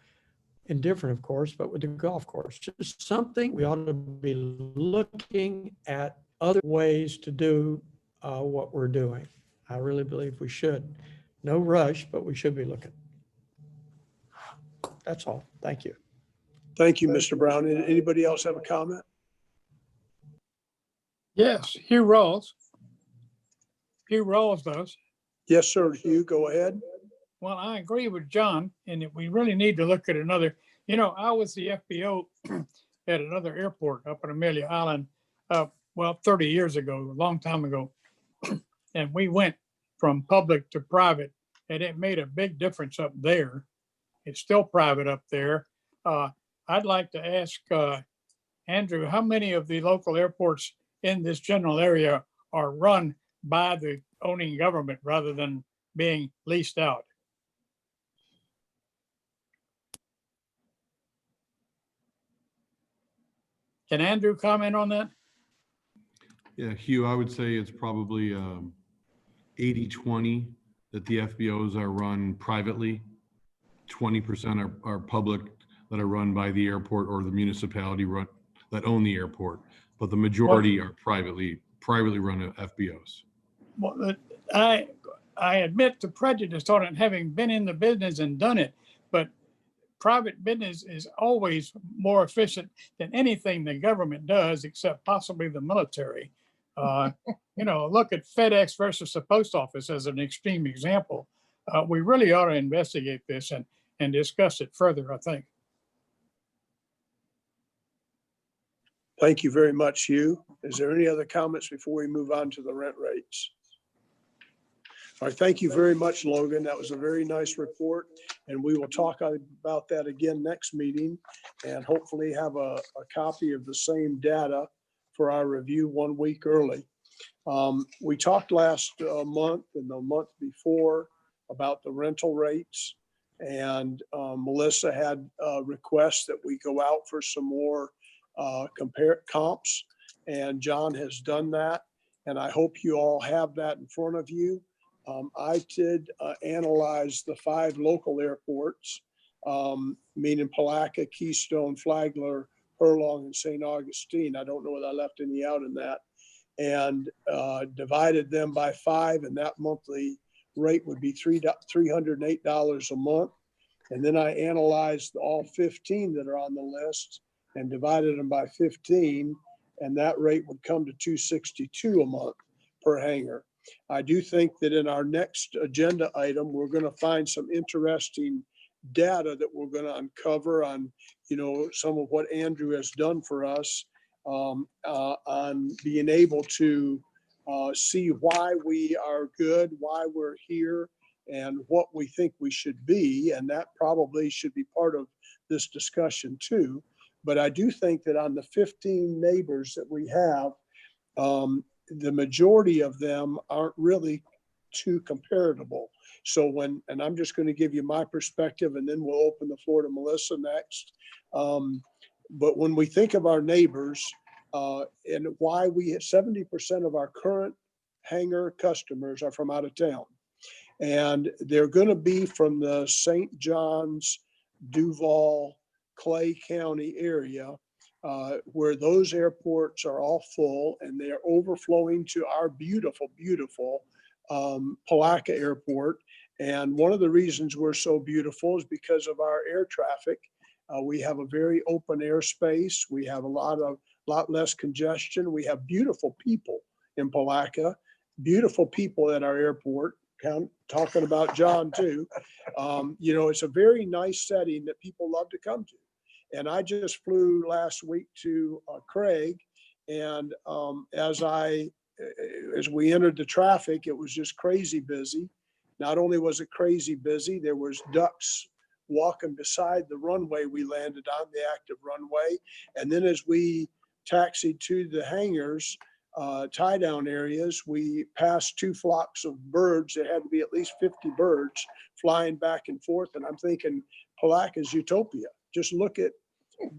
[SPEAKER 8] indifferent, of course, but with the golf course. Just something we ought to be looking at other ways to do what we're doing. I really believe we should. No rush, but we should be looking. That's all. Thank you.
[SPEAKER 5] Thank you, Mr. Brown. Anybody else have a comment?
[SPEAKER 10] Yes, Hugh Rawls. Hugh Rawls does.
[SPEAKER 5] Yes, sir. Hugh, go ahead.
[SPEAKER 10] Well, I agree with John in that we really need to look at another. I was the FBO at another airport up in Amelia Island, 30 years ago, a long time ago. And we went from public to private, and it made a big difference up there. It's still private up there. I'd like to ask Andrew, how many of the local airports in this general area are run by the owning government rather than being leased out? Can Andrew comment on that?
[SPEAKER 12] Yeah, Hugh, I would say it's probably 80-20 that the FBOs are run privately. 20% are public that are run by the airport or the municipality that own the airport, but the majority are privately run FBOs.
[SPEAKER 10] Well, I admit to prejudice on it, having been in the business and done it, but private business is always more efficient than anything the government does, except possibly the military. Look at FedEx versus the post office as an extreme example. We really ought to investigate this and discuss it further, I think.
[SPEAKER 5] Thank you very much, Hugh. Is there any other comments before we move on to the rent rates? All right, thank you very much, Logan. That was a very nice report, and we will talk about that again next meeting and hopefully have a copy of the same data for our review 1 week early. We talked last month and the month before about the rental rates, and Melissa had requests that we go out for some more comps, and John has done that, and I hope you all have that in front of you. I did analyze the 5 local airports, meaning Palatka, Keystone, Flagler, Furlong, and St. Augustine. I don't know whether I left any out in that. And divided them by 5, and that monthly rate would be $308 a month. And then I analyzed all 15 that are on the list and divided them by 15, and that rate would come to $262 a month per hangar. I do think that in our next agenda item, we're going to find some interesting data that we're going to uncover on, some of what Andrew has done for us on being able to see why we are good, why we're here, and what we think we should be. And that probably should be part of this discussion too. But I do think that on the 15 neighbors that we have, the majority of them aren't really too comparable. So and I'm just going to give you my perspective, and then we'll open the floor to Melissa next. But when we think of our neighbors and why 70% of our current hangar customers are from out of town, and they're going to be from the St. John's, Duval, Clay County area, where those airports are all full and they are overflowing to our beautiful, beautiful Palatka Airport. And one of the reasons we're so beautiful is because of our air traffic. We have a very open airspace. We have a lot less congestion. We have beautiful people in Palatka, beautiful people at our airport. Talking about John too. It's a very nice setting that people love to come to. And I just flew last week to Craig, and as we entered the traffic, it was just crazy busy. Not only was it crazy busy, there was ducks walking beside the runway we landed on, the active runway. And then as we taxied to the hangars, tie down areas, we passed 2 flocks of birds. There had to be at least 50 birds flying back and forth. And I'm thinking Palaka's utopia. Just look at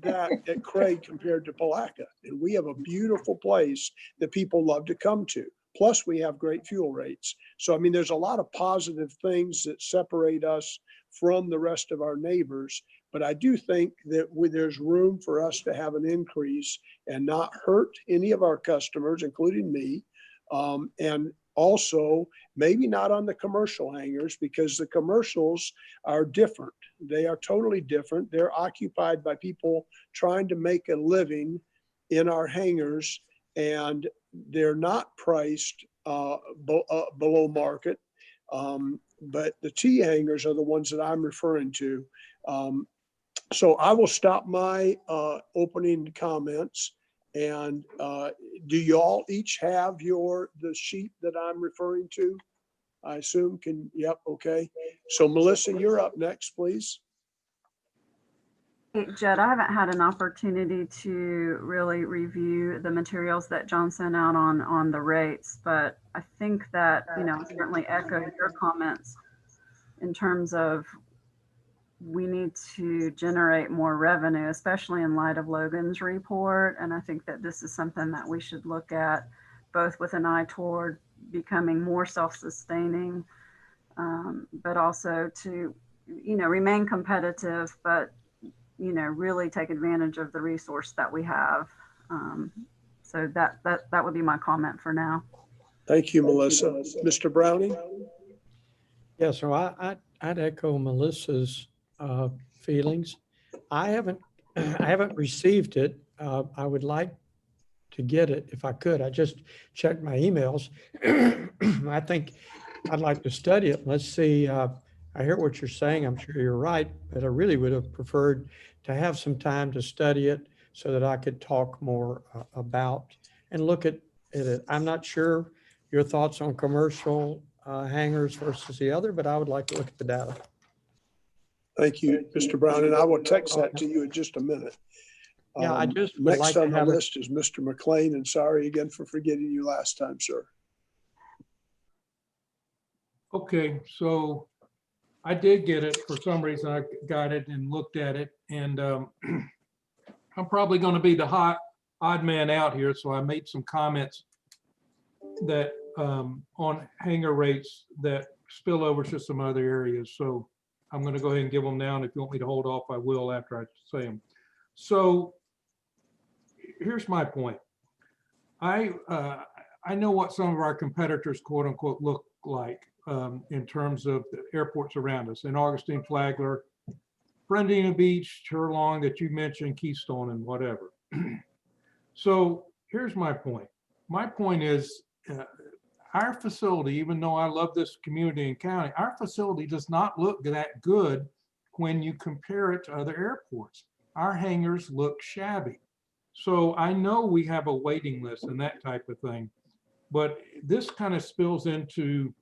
[SPEAKER 5] that at Craig compared to Palatka. And we have a beautiful place that people love to come to. Plus we have great fuel rates. So, there's a lot of positive things that separate us from the rest of our neighbors. But I do think that there's room for us to have an increase and not hurt any of our customers, including me. And also maybe not on the commercial hangars, because the commercials are different. They are totally different. They're occupied by people trying to make a living in our hangars, and they're not priced below market. But the T hangars are the ones that I'm referring to. So I will stop my opening comments. And do you all each have the sheet that I'm referring to? I assume yep, okay. So Melissa, you're up next, please.
[SPEAKER 7] Hey, Jed, I haven't had an opportunity to really review the materials that John sent out on the rates, but I think that, I certainly echo your comments in terms of we need to generate more revenue, especially in light of Logan's report. And I think that this is something that we should look at both with an eye toward becoming more self-sustaining, but also to, remain competitive, but, really take advantage of the resource that we have. So that would be my comment for now.
[SPEAKER 5] Thank you, Melissa. Mr. Browning?
[SPEAKER 8] Yeah, so I'd echo Melissa's feelings. I haven't received it. I would like to get it if I could. I just checked my emails. I think I'd like to study it. Let's see. I hear what you're saying. I'm sure you're right, but I really would have preferred to have some time to study it so that I could talk more about and look at it. I'm not sure your thoughts on commercial hangars versus the other, but I would like to look at the data.
[SPEAKER 5] Thank you, Mr. Brown, and I will text that to you in just a minute.
[SPEAKER 8] Yeah, I just would
[SPEAKER 5] next
[SPEAKER 8] like
[SPEAKER 5] on
[SPEAKER 8] to
[SPEAKER 5] the
[SPEAKER 8] have it.
[SPEAKER 5] list is Mr. McLean, and sorry again for forgetting you last time, sir.
[SPEAKER 1] Okay, so I did get it. For some reason, I got it and looked at it, and I'm probably going to be the odd man out here, so I made some comments that on hangar rates that spill over to some other areas. So I'm going to go ahead and give them now. And if you want me to hold off, I will after I say them. So here's my point. I know what some of our competitors, quote unquote, look like in terms of the airports around us. In Augustine, Flagler, Brandina Beach, Turlong that you mentioned, Keystone and whatever. So here's my point. My point is our facility, even though I love this community and county, our facility does not look that good when you compare it to other airports. Our hangars look shabby. So I know we have a waiting list and that type of thing, but this kind of spills into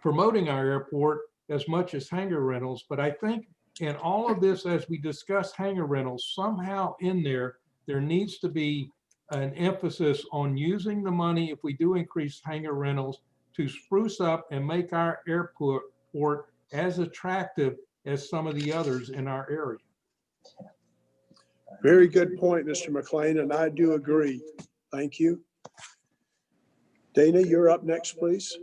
[SPEAKER 1] promoting our airport as much as hangar rentals. But I think in all of this, as we discuss hangar rentals, somehow in there needs to be an emphasis on using the money, if we do increase hangar rentals, to spruce up and make our airport as attractive as some of the others in our area.
[SPEAKER 5] Very good point, Mr. McLean, and I do agree. Thank you. Dana, you're up next, please.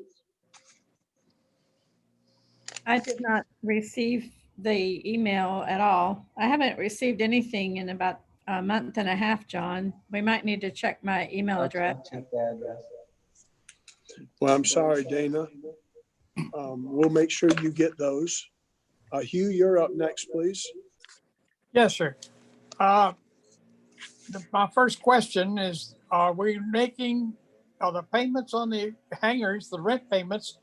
[SPEAKER 4] I did not receive the email at all. I haven't received anything in about a month and a half, John. We might need to check my email address.
[SPEAKER 9] Check the address.
[SPEAKER 5] Well, I'm sorry, Dana. We'll make sure you get those. Hugh, you're up next, please.
[SPEAKER 10] Yes, sir. My first question is, are the payments on the hangars, the rent payments,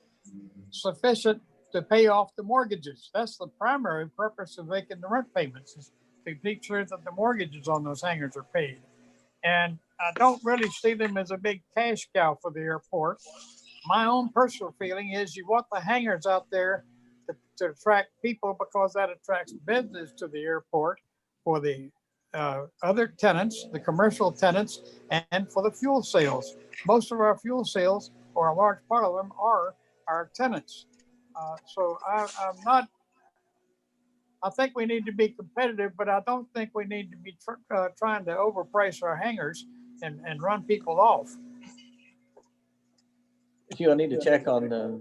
[SPEAKER 10] sufficient to pay off the mortgages? That's the primary purpose of making the rent payments, is to make sure that the mortgages on those hangars are paid. And I don't really see them as a big cash cow for the airport. My own personal feeling is you want the hangars out there to attract people, because that attracts business to the airport for the other tenants, the commercial tenants, and for the fuel sales. Most of our fuel sales, or a large part of them, are our tenants. So I think we need to be competitive, but I don't think we need to be trying to overprice our hangars and run people off.
[SPEAKER 9] Hugh, I need to check on the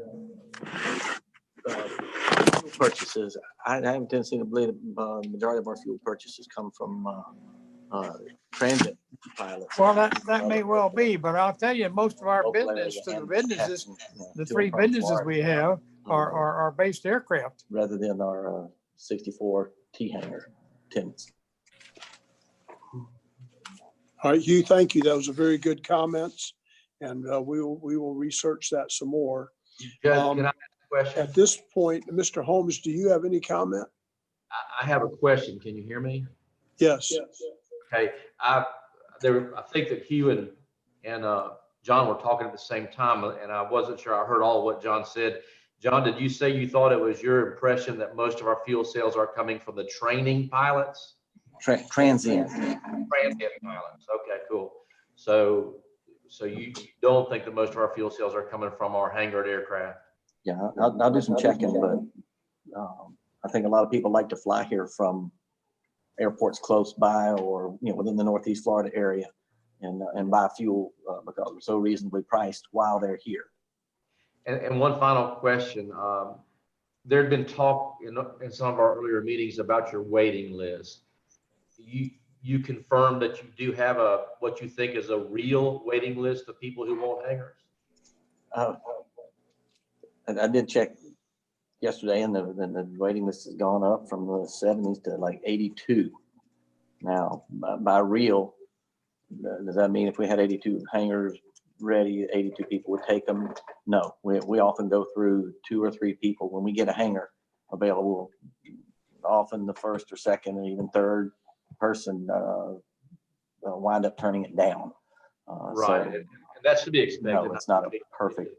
[SPEAKER 9] fuel purchases. I have a tendency to believe the majority of our fuel purchases come from transit pilots.
[SPEAKER 10] Well, that may well be, but I'll tell you, most of our business to the businesses, the three businesses we have are based aircraft.
[SPEAKER 9] Rather than our 64 T hangar tenants.
[SPEAKER 5] All right, Hugh, thank you. Those are very good comments, and we will research that some more.
[SPEAKER 3] Judge, can I ask a question?
[SPEAKER 5] At this point, Mr. Holmes, do you have any comment?
[SPEAKER 3] I have a question. Can you hear me?
[SPEAKER 5] Yes.
[SPEAKER 3] Okay. I think that Hugh and John were talking at the same time, and I wasn't sure I heard all what John said. John, did you say you thought it was your impression that most of our fuel sales are coming from the training pilots?
[SPEAKER 9] Transient.
[SPEAKER 3] Transient pilots. Okay, cool. So you don't think that most of our fuel sales are coming from our hangared aircraft?
[SPEAKER 9] Yeah, I'll do some checking, but I think a lot of people like to fly here from airports close by, or within the Northeast Florida area, and buy fuel because we're so reasonably priced while they're here.
[SPEAKER 3] And one final question. There had been talk in some of our earlier meetings about your waiting list. You confirmed that you do have what you think is a real waiting list of people who want hangars?
[SPEAKER 9] And I did check yesterday, and the waiting list has gone up from the 70s to like 82. Now, by real, does that mean if we had 82 hangars ready, 82 people would take them? No, we often go through 2 or 3 people when we get a hangar available. Often the first or second and even third person wind up turning it down.
[SPEAKER 3] Right, and that should be expected.
[SPEAKER 9] No, it's not a perfect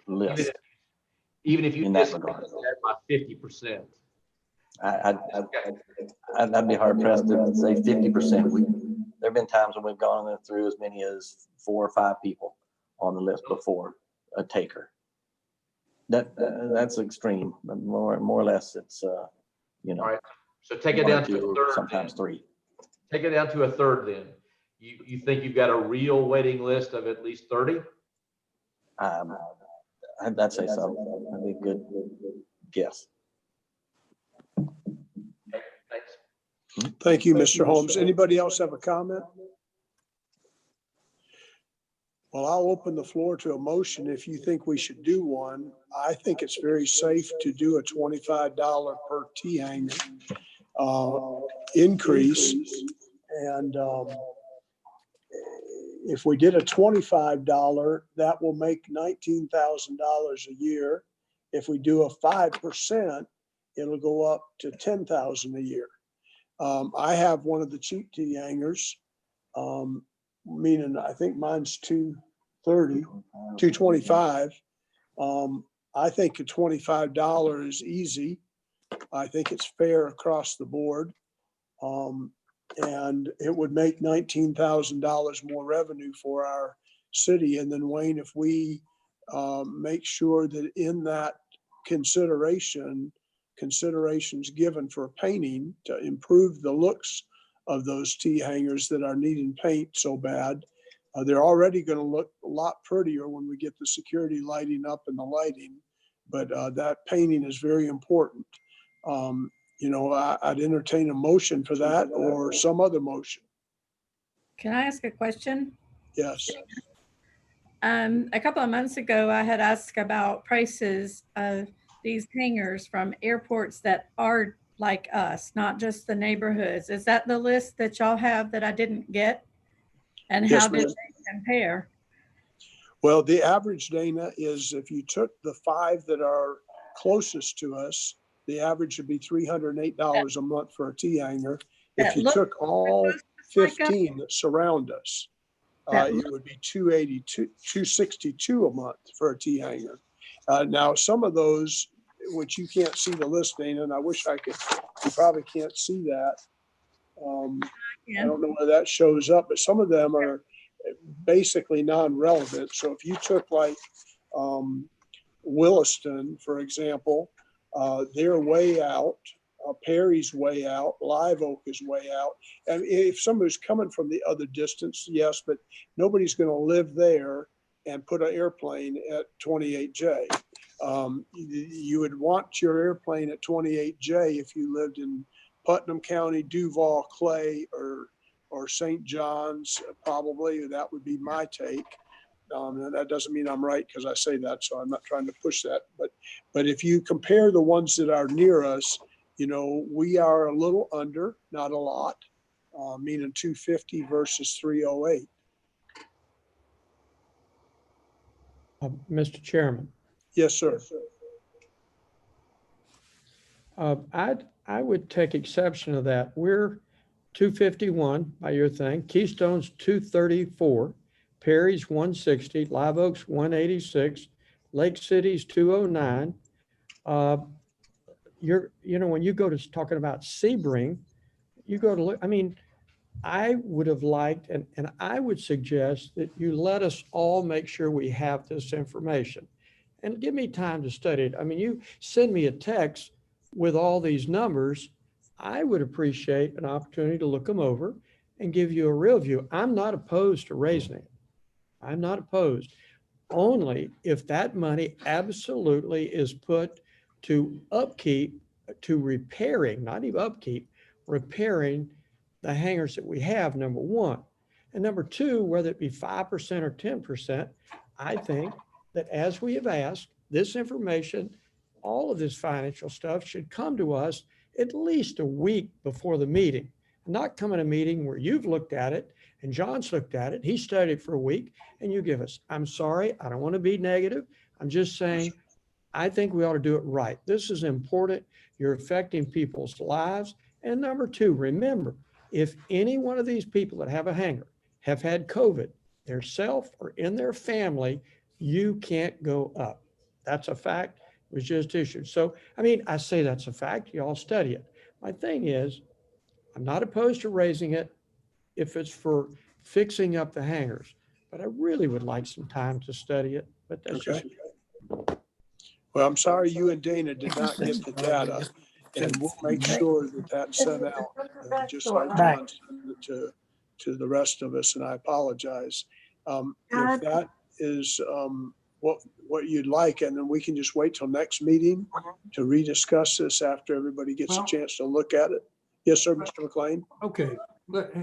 [SPEAKER 9] list.
[SPEAKER 3] Even if you discount that by 50%.
[SPEAKER 9] I'd be hard pressed to say 50%. There have been times when we've gone through as many as 4 or 5 people on the list before a taker. That's extreme, but more or less it's
[SPEAKER 3] All right. So take it down to a third.
[SPEAKER 9] Sometimes 3.
[SPEAKER 3] Take it down to a third then. You think you've got a real waiting list of at least 30?
[SPEAKER 9] I'd say so. That'd be a good guess.
[SPEAKER 3] Thanks.
[SPEAKER 5] Thank you, Mr. Holmes. Anybody else have a comment? Well, I'll open the floor to a motion if you think we should do one. I think it's very safe to do a $25 per T hanger increase. And if we did a $25, that will make $19,000 a year. If we do a 5%, it'll go up to $10,000 a year. I have one of the cheap T hangers, meaning I think mine's $230, $225. I think a $25 is easy. I think it's fair across the board. And it would make $19,000 more revenue for our city. And then Wayne, if we make sure that in that considerations given for painting to improve the looks of those T hangers that are needing paint so bad, they're already going to look a lot prettier when we get the security lighting up and the lighting, but that painting is very important. I'd entertain a motion for that or some other motion.
[SPEAKER 4] Can I ask a question?
[SPEAKER 5] Yes.
[SPEAKER 4] A couple of months ago, I had asked about prices of these hangers from airports that are like us, not just the neighborhoods. Is that the list that y'all have that I didn't get? And
[SPEAKER 5] Yes,
[SPEAKER 4] how did
[SPEAKER 5] ma'am.
[SPEAKER 4] they compare?
[SPEAKER 5] Well, the average, Dana, is if you took the 5 that are closest to us, the average would be $308 a month for a T hanger. If you took all 15 that surround us, it would be $262 a month for a T hanger. Now, some of those, which you can't see the list, Dana, and I wish I could, you probably can't see that. I don't know where that shows up, but some of them are basically non-relevant. So if you took like Williston, for example, they're way out. Perry's way out. Live Oak is way out. And if somebody's coming from the other distance, yes, but nobody's going to live there and put an airplane at 28J. You would want your airplane at 28J if you lived in Putnam County, Duval, Clay, or St. John's, probably. That would be my take. And that doesn't mean I'm right because I say that, so I'm not trying to push that. But if you compare the ones that are near us, we are a little under, not a lot, meaning 250 versus 308.
[SPEAKER 8] Mr. Chairman.
[SPEAKER 5] Yes, sir.
[SPEAKER 8] I would take exception to that. We're 251 by your thing. Keystone's 234. Perry's 160. Live Oak's 186. Lake City's 209. When you go to talking about Sebring, you go to look, I would have liked, and I would suggest that you let us all make sure we have this information and give me time to study it. You send me a text with all these numbers, I would appreciate an opportunity to look them over and give you a real view. I'm not opposed to raising it. I'm not opposed. Only if that money absolutely is put to upkeep, to repairing, not even upkeep, repairing the hangars that we have, number one. And number two, whether it be 5% or 10%, I think that as we have asked, this information, all of this financial stuff should come to us at least a week before the meeting. Not come in a meeting where you've looked at it and John's looked at it, he studied it for a week, and you give us. I'm sorry, I don't want to be negative. I'm just saying, I think we ought to do it right. This is important. You're affecting people's lives. And number two, remember, if any one of these people that have a hangar have had COVID, their self or in their family, you can't go up. That's a fact. It was just issued. So, I say that's a fact. You all study it. My thing is, I'm not opposed to raising it if it's for fixing up the hangars, but I really would like some time to study it. But that's
[SPEAKER 5] okay. Well, I'm sorry you and Dana did not get the data, and we'll make sure that that's sent out, just like John sent it to the rest of us, and I apologize. If that is what you'd like, and then we can just wait till next meeting to rediscuss this after everybody gets a
[SPEAKER 1] Well-
[SPEAKER 5] chance to look at it. Yes, sir, Mr. McLean?
[SPEAKER 1] Okay, but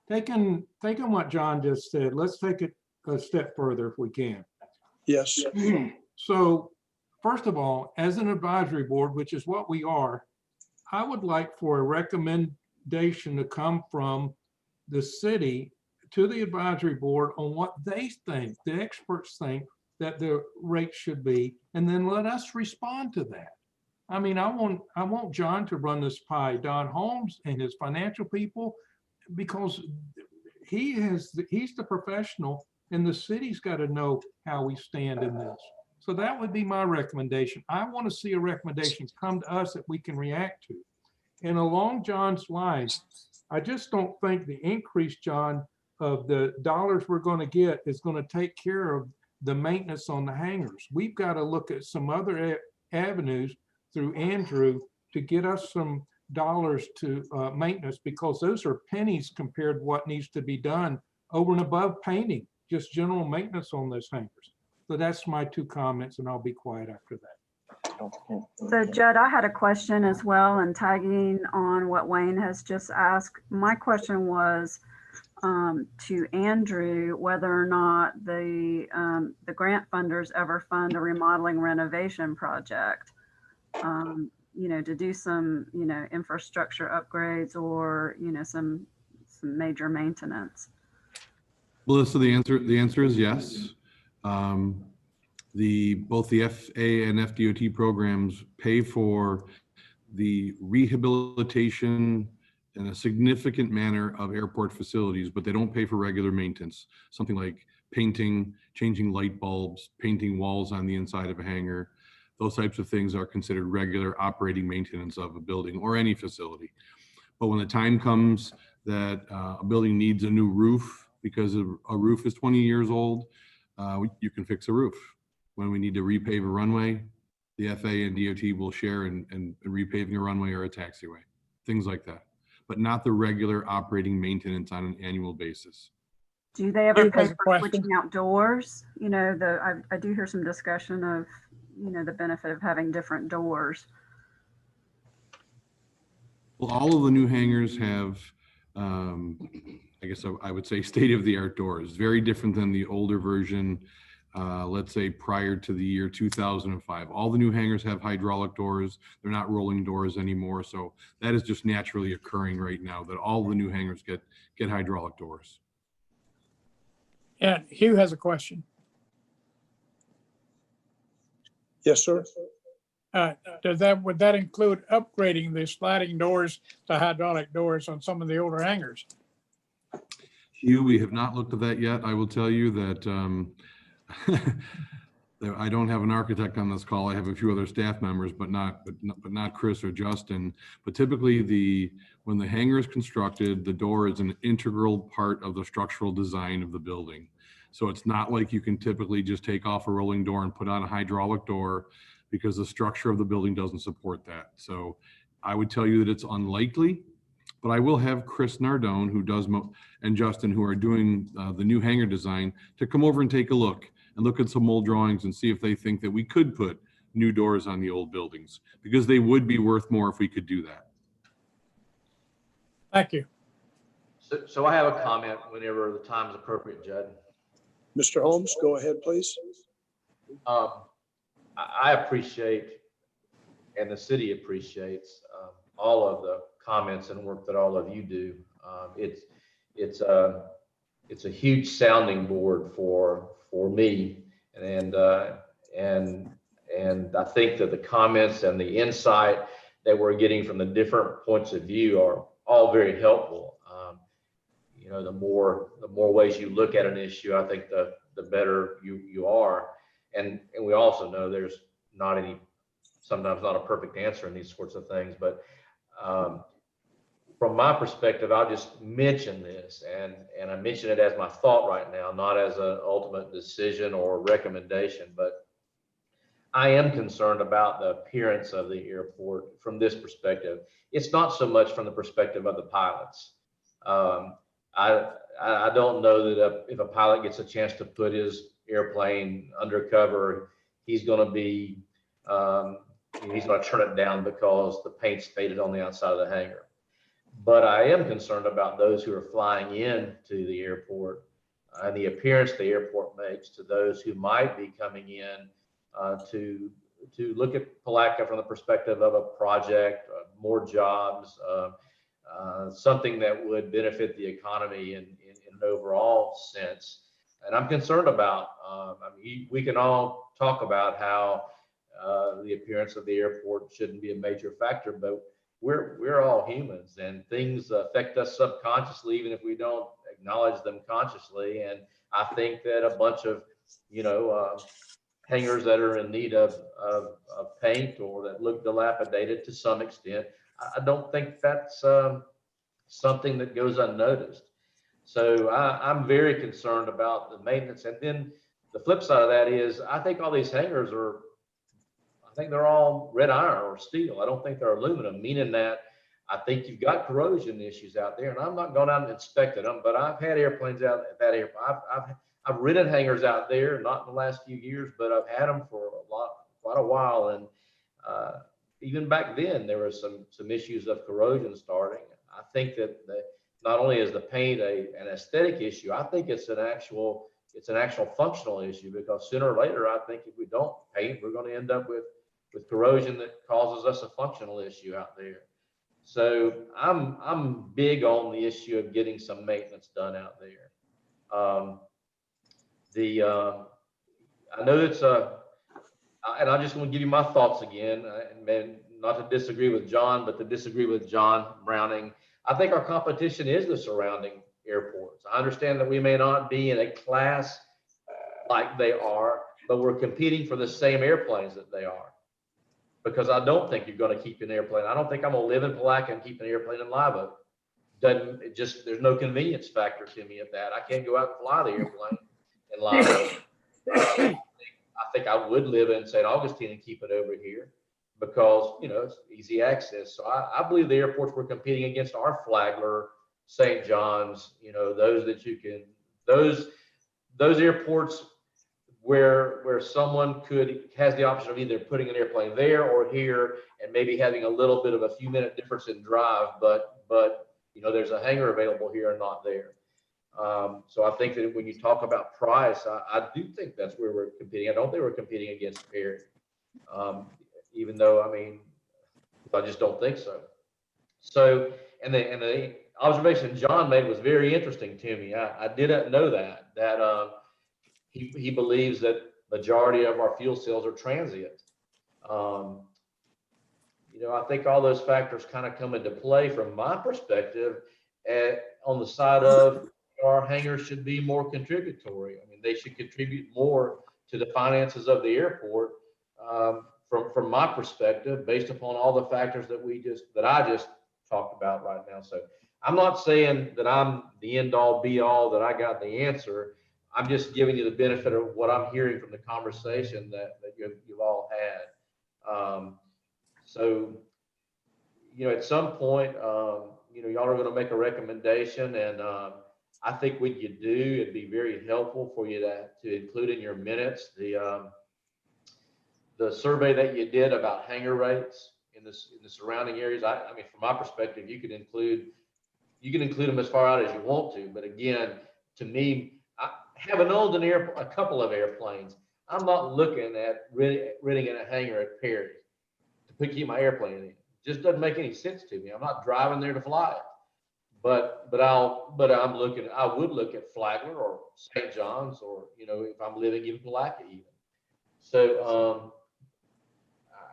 [SPEAKER 1] taking what John just said, let's take it a step further if we can.
[SPEAKER 5] Yes,
[SPEAKER 1] So first of all, as an advisory board, which is what we are, I would like for a recommendation to come from the city to the advisory board on what they think, the experts think that the rate should be, and then let us respond to that. I mean, I want John to run this by Don Holmes and his financial people, because he's the professional, and the city's got to know how we stand in this. So that would be my recommendation. I want to see a recommendation come to us that we can react to. And along John's lines, I just don't think the increase, John, of the dollars we're going to get is going to take care of the maintenance on the hangars. We've got to look at some other avenues through Andrew to get us some dollars to maintenance, because those are pennies compared to what needs to be done over and above painting, just general maintenance on those hangars. So that's my two comments, and I'll be quiet after that.
[SPEAKER 7] So Judd, I had a question as well, and tagging on what Wayne has just asked. My question was to Andrew, whether or not the grant funders ever fund a remodeling renovation project, to do some, infrastructure upgrades or, some major maintenance.
[SPEAKER 12] Melissa, the answer is yes. Both the FA and FDOT programs pay for the rehabilitation in a significant manner of airport facilities, but they don't pay for regular maintenance. Something like painting, changing light bulbs, painting walls on the inside of a hangar. Those types of things are considered regular operating maintenance of a building or any facility. But when the time comes that a building needs a new roof because a roof is 20 years old, you can fix a roof. When we need to repave a runway, the FAA and DOT will share in repaving a runway or a taxiway, things like that, but not the regular operating maintenance on an annual basis.
[SPEAKER 7] Do they ever
[SPEAKER 10] Hugh
[SPEAKER 7] pay
[SPEAKER 10] has a
[SPEAKER 7] for
[SPEAKER 10] question.
[SPEAKER 7] switching out doors? I do hear some discussion of, the benefit of having different doors.
[SPEAKER 12] Well, all of the new hangars have, I guess I would say, state-of-the-art doors. Very different than the older version, let's say prior to the year 2005. All the new hangars have hydraulic doors. They're not rolling doors anymore. So that is just naturally occurring right now, that all the new hangars get hydraulic doors.
[SPEAKER 10] And Hugh has a question.
[SPEAKER 5] yes, sir.
[SPEAKER 10] Would that include upgrading the sliding doors to hydraulic doors on some of the older hangars?
[SPEAKER 12] Hugh, we have not looked at that yet. I will tell you that I don't have an architect on this call. I have a few other staff members, but not Chris or Justin. But typically, when the hangar is constructed, the door is an integral part of the structural design of the building. So it's not like you can typically just take off a rolling door and put on a hydraulic door, because the structure of the building doesn't support that. So I would tell you that it's unlikely, but I will have Chris Nardone, who does, and Justin, who are doing the new hangar design, to come over and take a look at some old drawings and see if they think that we could put new doors on the old buildings, because they would be worth more if we could do that.
[SPEAKER 10] Thank you.
[SPEAKER 3] So I have a comment whenever the time is appropriate, Judd.
[SPEAKER 5] Mr. Holmes, go ahead, please.
[SPEAKER 3] I appreciate, and the city appreciates, all of the comments and work that all of you do. It's a huge sounding board for me, and I think that the comments and the insight that we're getting from the different points of view are all very helpful. The more ways you look at an issue, I think the better you are. And we also know there's sometimes not a perfect answer in these sorts of things, but from my perspective, I'll just mention this, and I mention it as my thought right now, not as an ultimate decision or recommendation, but I am concerned about the appearance of the airport from this perspective. It's not so much from the perspective of the pilots. I don't know that if a pilot gets a chance to put his airplane undercover, he's going to be, he's going to turn it down because the paint's faded on the outside of the hangar. But I am concerned about those who are flying in to the airport and the appearance the airport makes to those who might be coming in to look at Palatka from the perspective of a project, more jobs, something that would benefit the economy in an overall sense. And I'm concerned about, I mean, we can all talk about how the appearance of the airport shouldn't be a major factor, but we're all humans and things affect us subconsciously, even if we don't acknowledge them consciously. And I think that a bunch of, hangars that are in need of paint or that look dilapidated to some extent, I don't think that's something that goes unnoticed. So I'm very concerned about the maintenance. And then the flip side of that is I think all these hangars I think they're all red iron or steel. I don't think they're aluminum, meaning that I think you've got corrosion issues out there. And I'm not going out and inspected them, but I've had airplanes out at that airport. I've rented hangars out there, not in the last few years, but I've had them for quite a while. And even back then, there were some issues of corrosion starting. I think that not only is the paint an aesthetic issue, I think it's an actual functional issue, because sooner or later, I think if we don't paint, we're going to end up with corrosion that causes us a functional issue out there. So I'm big on the issue of getting some maintenance done out there. I know it's and I just want to give you my thoughts again, and not to disagree with John, but to disagree with John Browning. I think our competition is the surrounding airports. I understand that we may not be in a class like they are, but we're competing for the same airplanes that they are. Because I don't think you're going to keep an airplane. I don't think I'm going to live in Palatka and keep an airplane in Live Oak. There's no convenience factor to me of that. I can't go out and fly the airplane in Live Oak. I think I would live in St. Augustine and keep it over here because, it's easy access. So I believe the airports we're competing against are Flagler, St. John's, those that you can, those airports where someone has the option of either putting an airplane there or here and maybe having a little bit of a few minute difference in drive, but there's a hangar available here and not there. So I think that when you talk about price, I do think that's where we're competing. I don't think we're competing against Perry, even though, I just don't think so. So, and the observation John made was very interesting to me. I didn't know that he believes that majority of our fuel cells are transient. I think all those factors kind of come into play from my perspective on the side of our hangars should be more contributory. They should contribute more to the finances of the airport from my perspective, based upon all the factors that I just talked about right now. So I'm not saying that I'm the end all be all, that I got the answer. I'm just giving you the benefit of what I'm hearing from the conversation that you've all had. So, at some point, y'all are going to make a recommendation, and I think when you do, it'd be very helpful for you to include in your minutes the survey that you did about hangar rates in the surrounding areas. From my perspective, you can include them as far out as you want to, but again, to me, having owned a couple of airplanes, I'm not looking at renting in a hangar at Perry to keep my airplane in. It just doesn't make any sense to me. I'm not driving there to fly it. But I would look at Flagler or St. John's, or if I'm living in Palatka even. So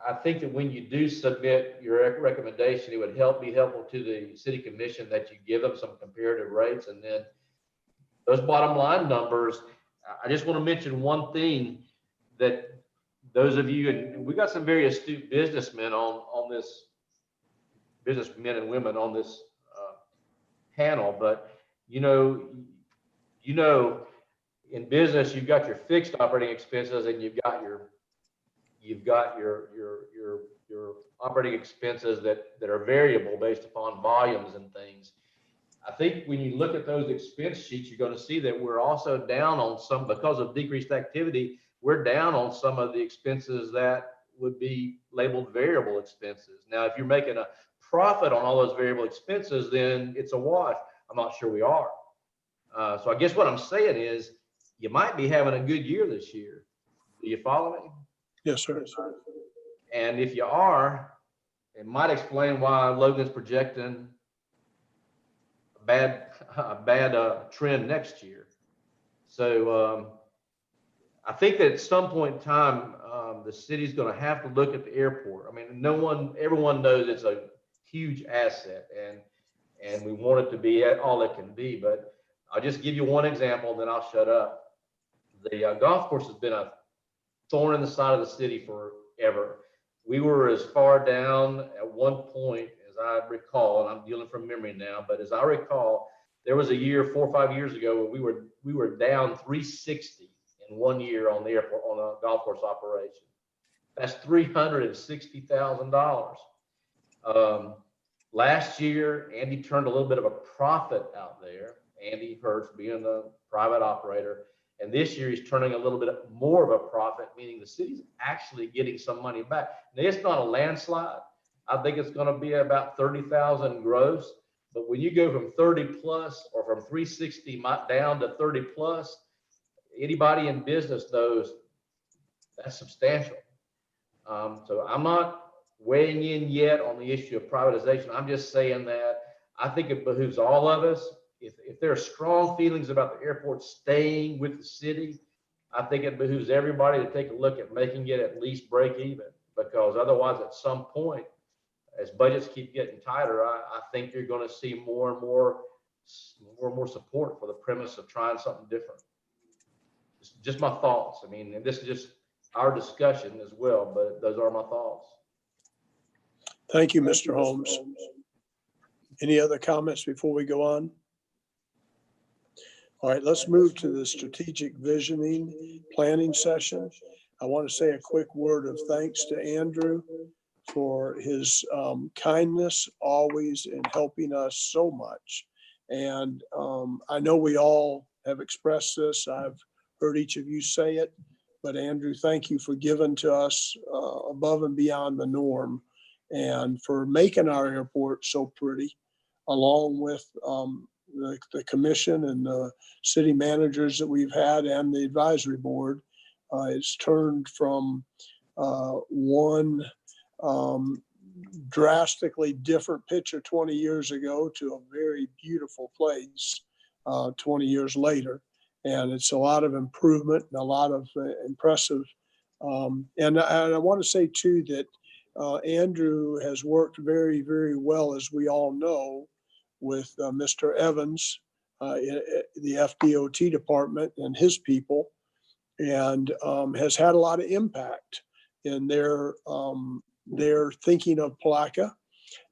[SPEAKER 3] I think that when you do submit your recommendation, it would be helpful to the city commission that you give them some comparative rates, and then those bottom line numbers. I just want to mention one thing that those of you, and we got some very astute businessmen on this, businessmen and women on this panel, but in business, you've got your fixed operating expenses and you've got your operating expenses that are variable based upon volumes and things. I think when you look at those expense sheets, you're going to see that we're also down on some, because of decreased activity, we're down on some of the expenses that would be labeled variable expenses. Now, if you're making a profit on all those variable expenses, then it's a wash. I'm not sure we are. So I guess what I'm saying is you might be having a good year this year. Do you follow me?
[SPEAKER 5] Yes, sir.
[SPEAKER 3] And if you are, it might explain why Logan's projecting a bad trend next year. So I think that at some point in time, the city's going to have to look at the airport. I mean, everyone knows it's a huge asset, and we want it to be all it can be. But I'll just give you one example, and then I'll shut up. The golf course has been a thorn in the side of the city forever. We were as far down at one point, as I recall, and I'm dealing from memory now, but as I recall, there was a year 4 or 5 years ago where we were down 360 in 1 year on the airport, on a golf course operation. That's $360,000. Last year, Andy turned a little bit of a profit out there. Andy Hertz being the private operator. And this year he's turning a little bit more of a profit, meaning the city's actually getting some money back. Now, it's not a landslide. I think it's going to be about 30,000 gross. But when you go from 30 plus or from 360 down to 30 plus, anybody in business knows that's substantial. So I'm not weighing in yet on the issue of privatization. I'm just saying that I think it behooves all of us. If there are strong feelings about the airport staying with the city, I think it behooves everybody to take a look at making it at least break even, because otherwise at some point, as budgets keep getting tighter, I think you're going to see more and more support for the premise of trying something different. Just my thoughts. I mean, and this is just our discussion as well, but those are my thoughts.
[SPEAKER 5] Thank you, Mr. Holmes. Any other comments before we go on? All right, let's move to the strategic visioning planning session. I want to say a quick word of thanks to Andrew for his kindness always in helping us so much. And I know we all have expressed this. I've heard each of you say it, but Andrew, thank you for giving to us above and beyond the norm, and for making our airport so pretty, along with the commission and the city managers that we've had and the advisory board. It's turned from one drastically different picture 20 years ago to a very beautiful place 20 years later. And it's a lot of improvement and a lot of impressive. And I want to say too that Andrew has worked very, very well, as we all know, with Mr. Evans, the FDOT department and his people, and has had a lot of impact in their thinking of Palatka.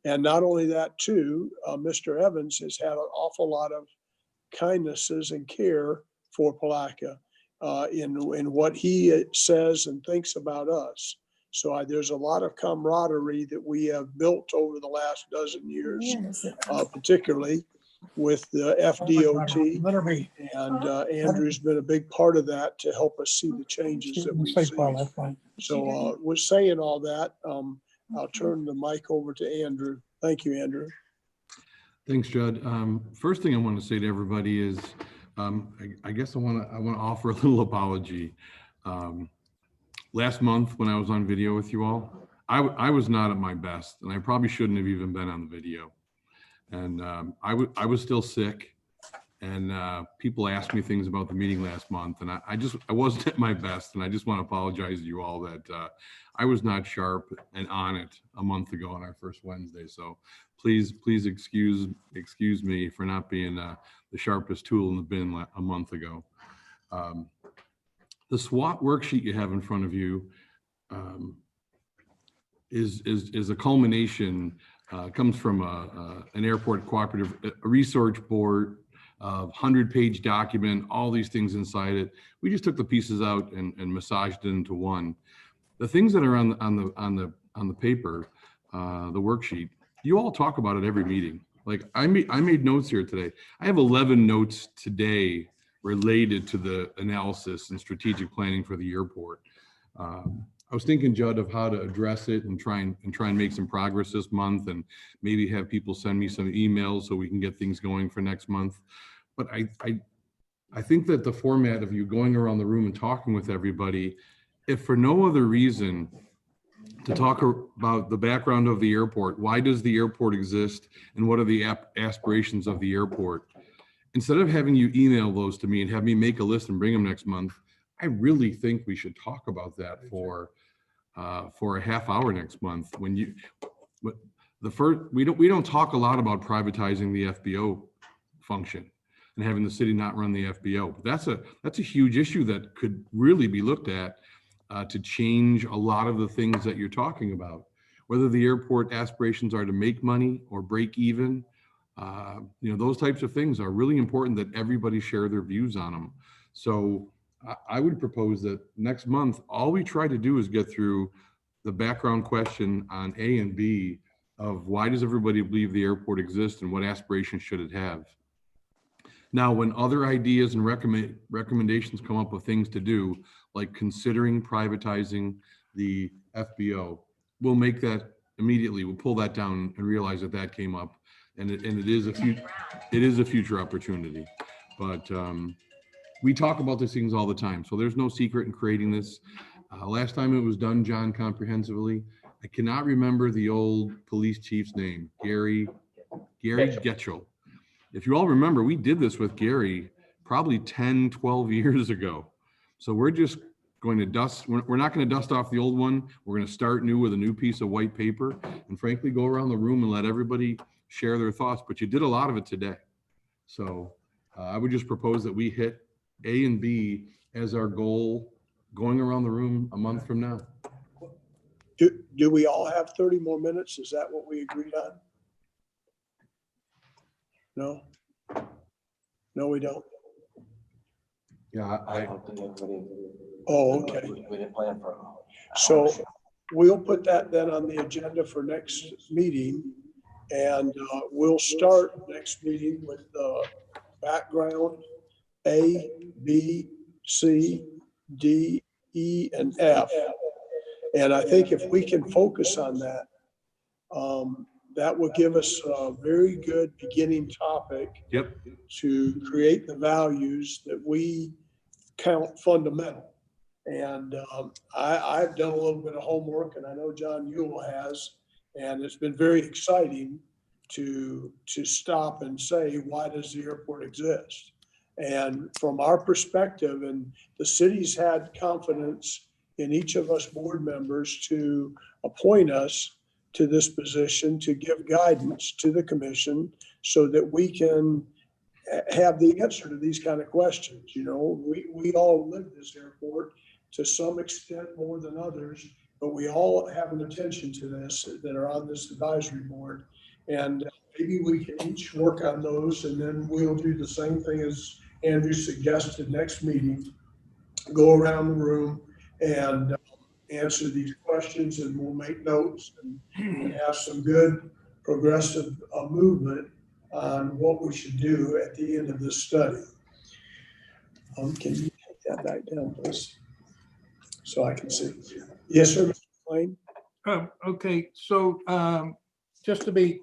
[SPEAKER 5] And not only that too, Mr. Evans has had an awful lot of kindnesses and care for Palatka in what he says and thinks about us. So there's a lot of camaraderie that we have built over the last dozen years, particularly with the FDOT. And Andrew's been a big part of that to help us see the changes that we've seen. So with saying all that, I'll turn the mic over to Andrew. Thank you, Andrew.
[SPEAKER 12] Thanks, Judd. First thing I want to say to everybody is, I guess I want to offer a little apology. Last month when I was on video with you all, I was not at my best, and I probably shouldn't have even been on the video. And I was still sick, and people asked me things about the meeting last month, and I wasn't at my best, and I just want to apologize to you all that I was not sharp and on it a month ago on our first Wednesday. So please excuse me for not being the sharpest tool in the bin a month ago. The SWOT worksheet you have in front of you is a culmination, comes from an airport cooperative research board, 100-page document, all these things inside it. We just took the pieces out and massaged it into one. The things that are on the paper, the worksheet, you all talk about it every meeting. Like I made notes here today. I have 11 notes today related to the analysis and strategic planning for the airport. I was thinking, Judd, of how to address it and try and make some progress this month, and maybe have people send me some emails so we can get things going for next month. But I think that the format of you going around the room and talking with everybody, if for no other reason, to talk about the background of the airport, why does the airport exist, and what are the aspirations of the airport? Instead of having you email those to me and have me make a list and bring them next month, I really think we should talk about that for a half hour next month. We don't talk a lot about privatizing the FBO function and having the city not run the FBO. That's a huge issue that could really be looked at to change a lot of the things that you're talking about. Whether the airport aspirations are to make money or break even, those types of things are really important that everybody share their views on them. So I would propose that next month, all we try to do is get through the background question on A and B of why does everybody believe the airport exists and what aspirations should it have. Now, when other ideas and recommendations come up of things to do, like considering privatizing the FBO, we'll make that immediately. We'll pull that down and realize that came up, and it is a future opportunity. But we talk about these things all the time, so there's no secret in creating this. Last time it was done, John, comprehensively, I cannot remember the old police chief's name, Gary Getchell. If you all remember, we did this with Gary probably 10, 12 years ago. So we're just going to we're not going to dust off the old one. We're going to start new with a new piece of white paper and frankly, go around the room and let everybody share their thoughts. But you did a lot of it today. So I would just propose that we hit A and B as our goal going around the room a month from now.
[SPEAKER 5] Do we all have 30 more minutes? Is that what we agreed on? No? No, we don't.
[SPEAKER 12] Yeah,
[SPEAKER 9] I don't think everybody.
[SPEAKER 5] Oh, okay.
[SPEAKER 9] We didn't plan for.
[SPEAKER 5] So we'll put that then on the agenda for next meeting. And we'll start next meeting with the background A, B, C, D, E, and F. And I think if we can focus on that, that will give us a very good beginning topic.
[SPEAKER 12] Yep.
[SPEAKER 5] To create the values that we count fundamental. And I've done a little bit of homework, and I know John Ewell has, and it's been very exciting to stop and say, why does the airport exist? And from our perspective, and the city's had confidence in each of us board members to appoint us to this position to give guidance to the commission so that we can have the answer to these kind of questions. You know, we all live this airport to some extent more than others, but we all have an attention to this that are on this advisory board. And maybe we can each work on those, and then we'll do the same thing as Andrew suggested next meeting, go around the room and answer these questions, and we'll make notes and have some good progressive movement on what we should do at the end of this study. Can you take that back down, please? So I can see. Yes, sir, Mr. McLean?
[SPEAKER 1] Okay, so just to be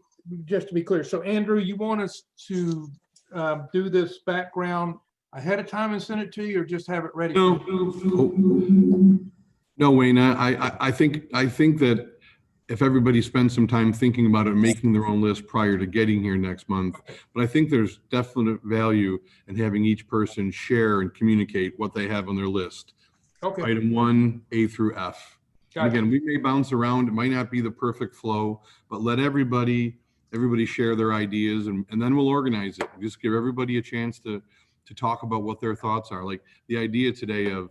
[SPEAKER 1] clear, so Andrew, you want us to do this background ahead of time and send it to you, or just have it ready?
[SPEAKER 12] No, Wayne, I think that if everybody spends some time thinking about it and making their own list prior to getting here next month, but I think there's definite value in having each person share and communicate what they have on their list.
[SPEAKER 1] Okay.
[SPEAKER 12] Item 1, A through F. And
[SPEAKER 1] Gotcha.
[SPEAKER 12] again, we may bounce around. It might not be the perfect flow, but let everybody share their ideas, and then we'll organize it. Just give everybody a chance to talk about what their thoughts are. Like the idea today of,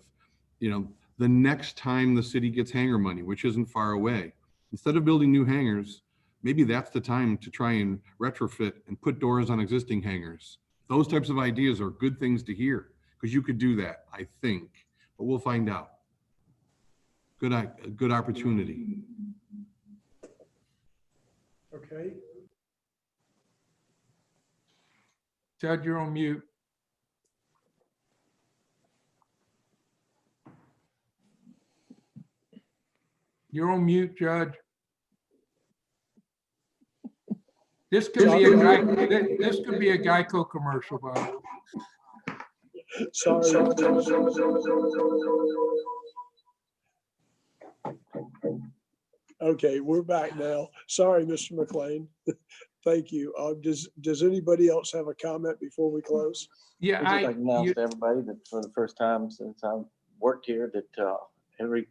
[SPEAKER 12] the next time the city gets hangar money, which isn't far away, instead of building new hangars, maybe that's the time to try and retrofit and put doors on existing hangars. Those types of ideas are good things to hear, because you could do that, I think, but we'll find out. Good opportunity.
[SPEAKER 5] Okay.
[SPEAKER 1] Judd, you're on mute. You're on mute, Judge. This could be this could be a Geico commercial, by the way.
[SPEAKER 5] Sorry. Okay, we're back now. Sorry, Mr. McLean. Thank you. Does anybody else have a comment before we close?
[SPEAKER 1] Yeah,
[SPEAKER 9] I'd just like to announce to everybody that for the first time since I've worked here, that every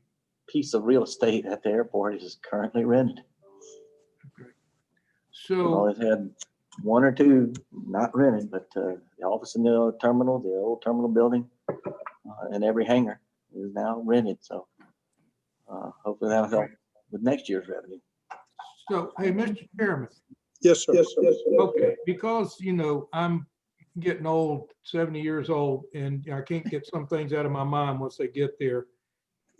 [SPEAKER 9] piece of real estate at the airport is currently rented. We've
[SPEAKER 1] so
[SPEAKER 9] always had one or two not rented, but the office in the terminal, the old terminal building, and every hangar is now rented. So hopefully that'll help with next year's revenue.
[SPEAKER 1] so hey, Mr. Chairman.
[SPEAKER 5] Yes, sir.
[SPEAKER 1] Okay, because I'm getting old, 70 years old, and I can't get some things out of my mind once they get there.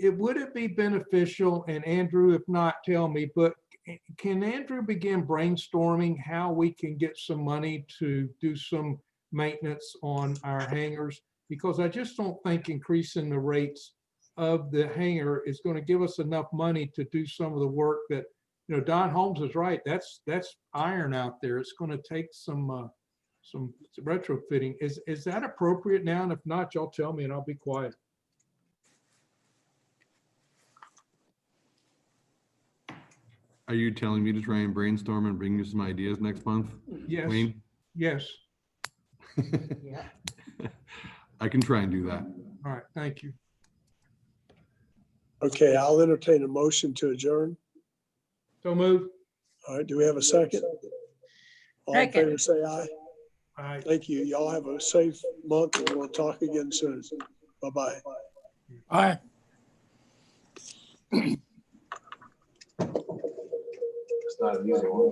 [SPEAKER 1] Would it be beneficial, and Andrew, if not, tell me, but can Andrew begin brainstorming how we can get some money to do some maintenance on our hangars? Because I just don't think increasing the rates of the hangar is going to give us enough money to do some of the work that, Don Holmes is right. That's iron out there. It's going to take some retrofitting. Is that appropriate now? And if not, y'all tell me and I'll be quiet.
[SPEAKER 12] Are you telling me to try and brainstorm and bring you some ideas next month?
[SPEAKER 1] Yes.
[SPEAKER 12] Wayne?
[SPEAKER 1] Yes.
[SPEAKER 11] Yeah.
[SPEAKER 12] I can try and do that.
[SPEAKER 1] All right. Thank you.
[SPEAKER 5] Okay, I'll entertain a motion to adjourn.
[SPEAKER 1] So move.
[SPEAKER 5] All right, do we have a second? All in
[SPEAKER 4] Second.
[SPEAKER 5] favor, say aye.
[SPEAKER 1] All right.
[SPEAKER 5] Thank you. Y'all have a safe month and we'll talk again soon. Bye-bye.
[SPEAKER 10] Aye.
[SPEAKER 9] It's not an easy one.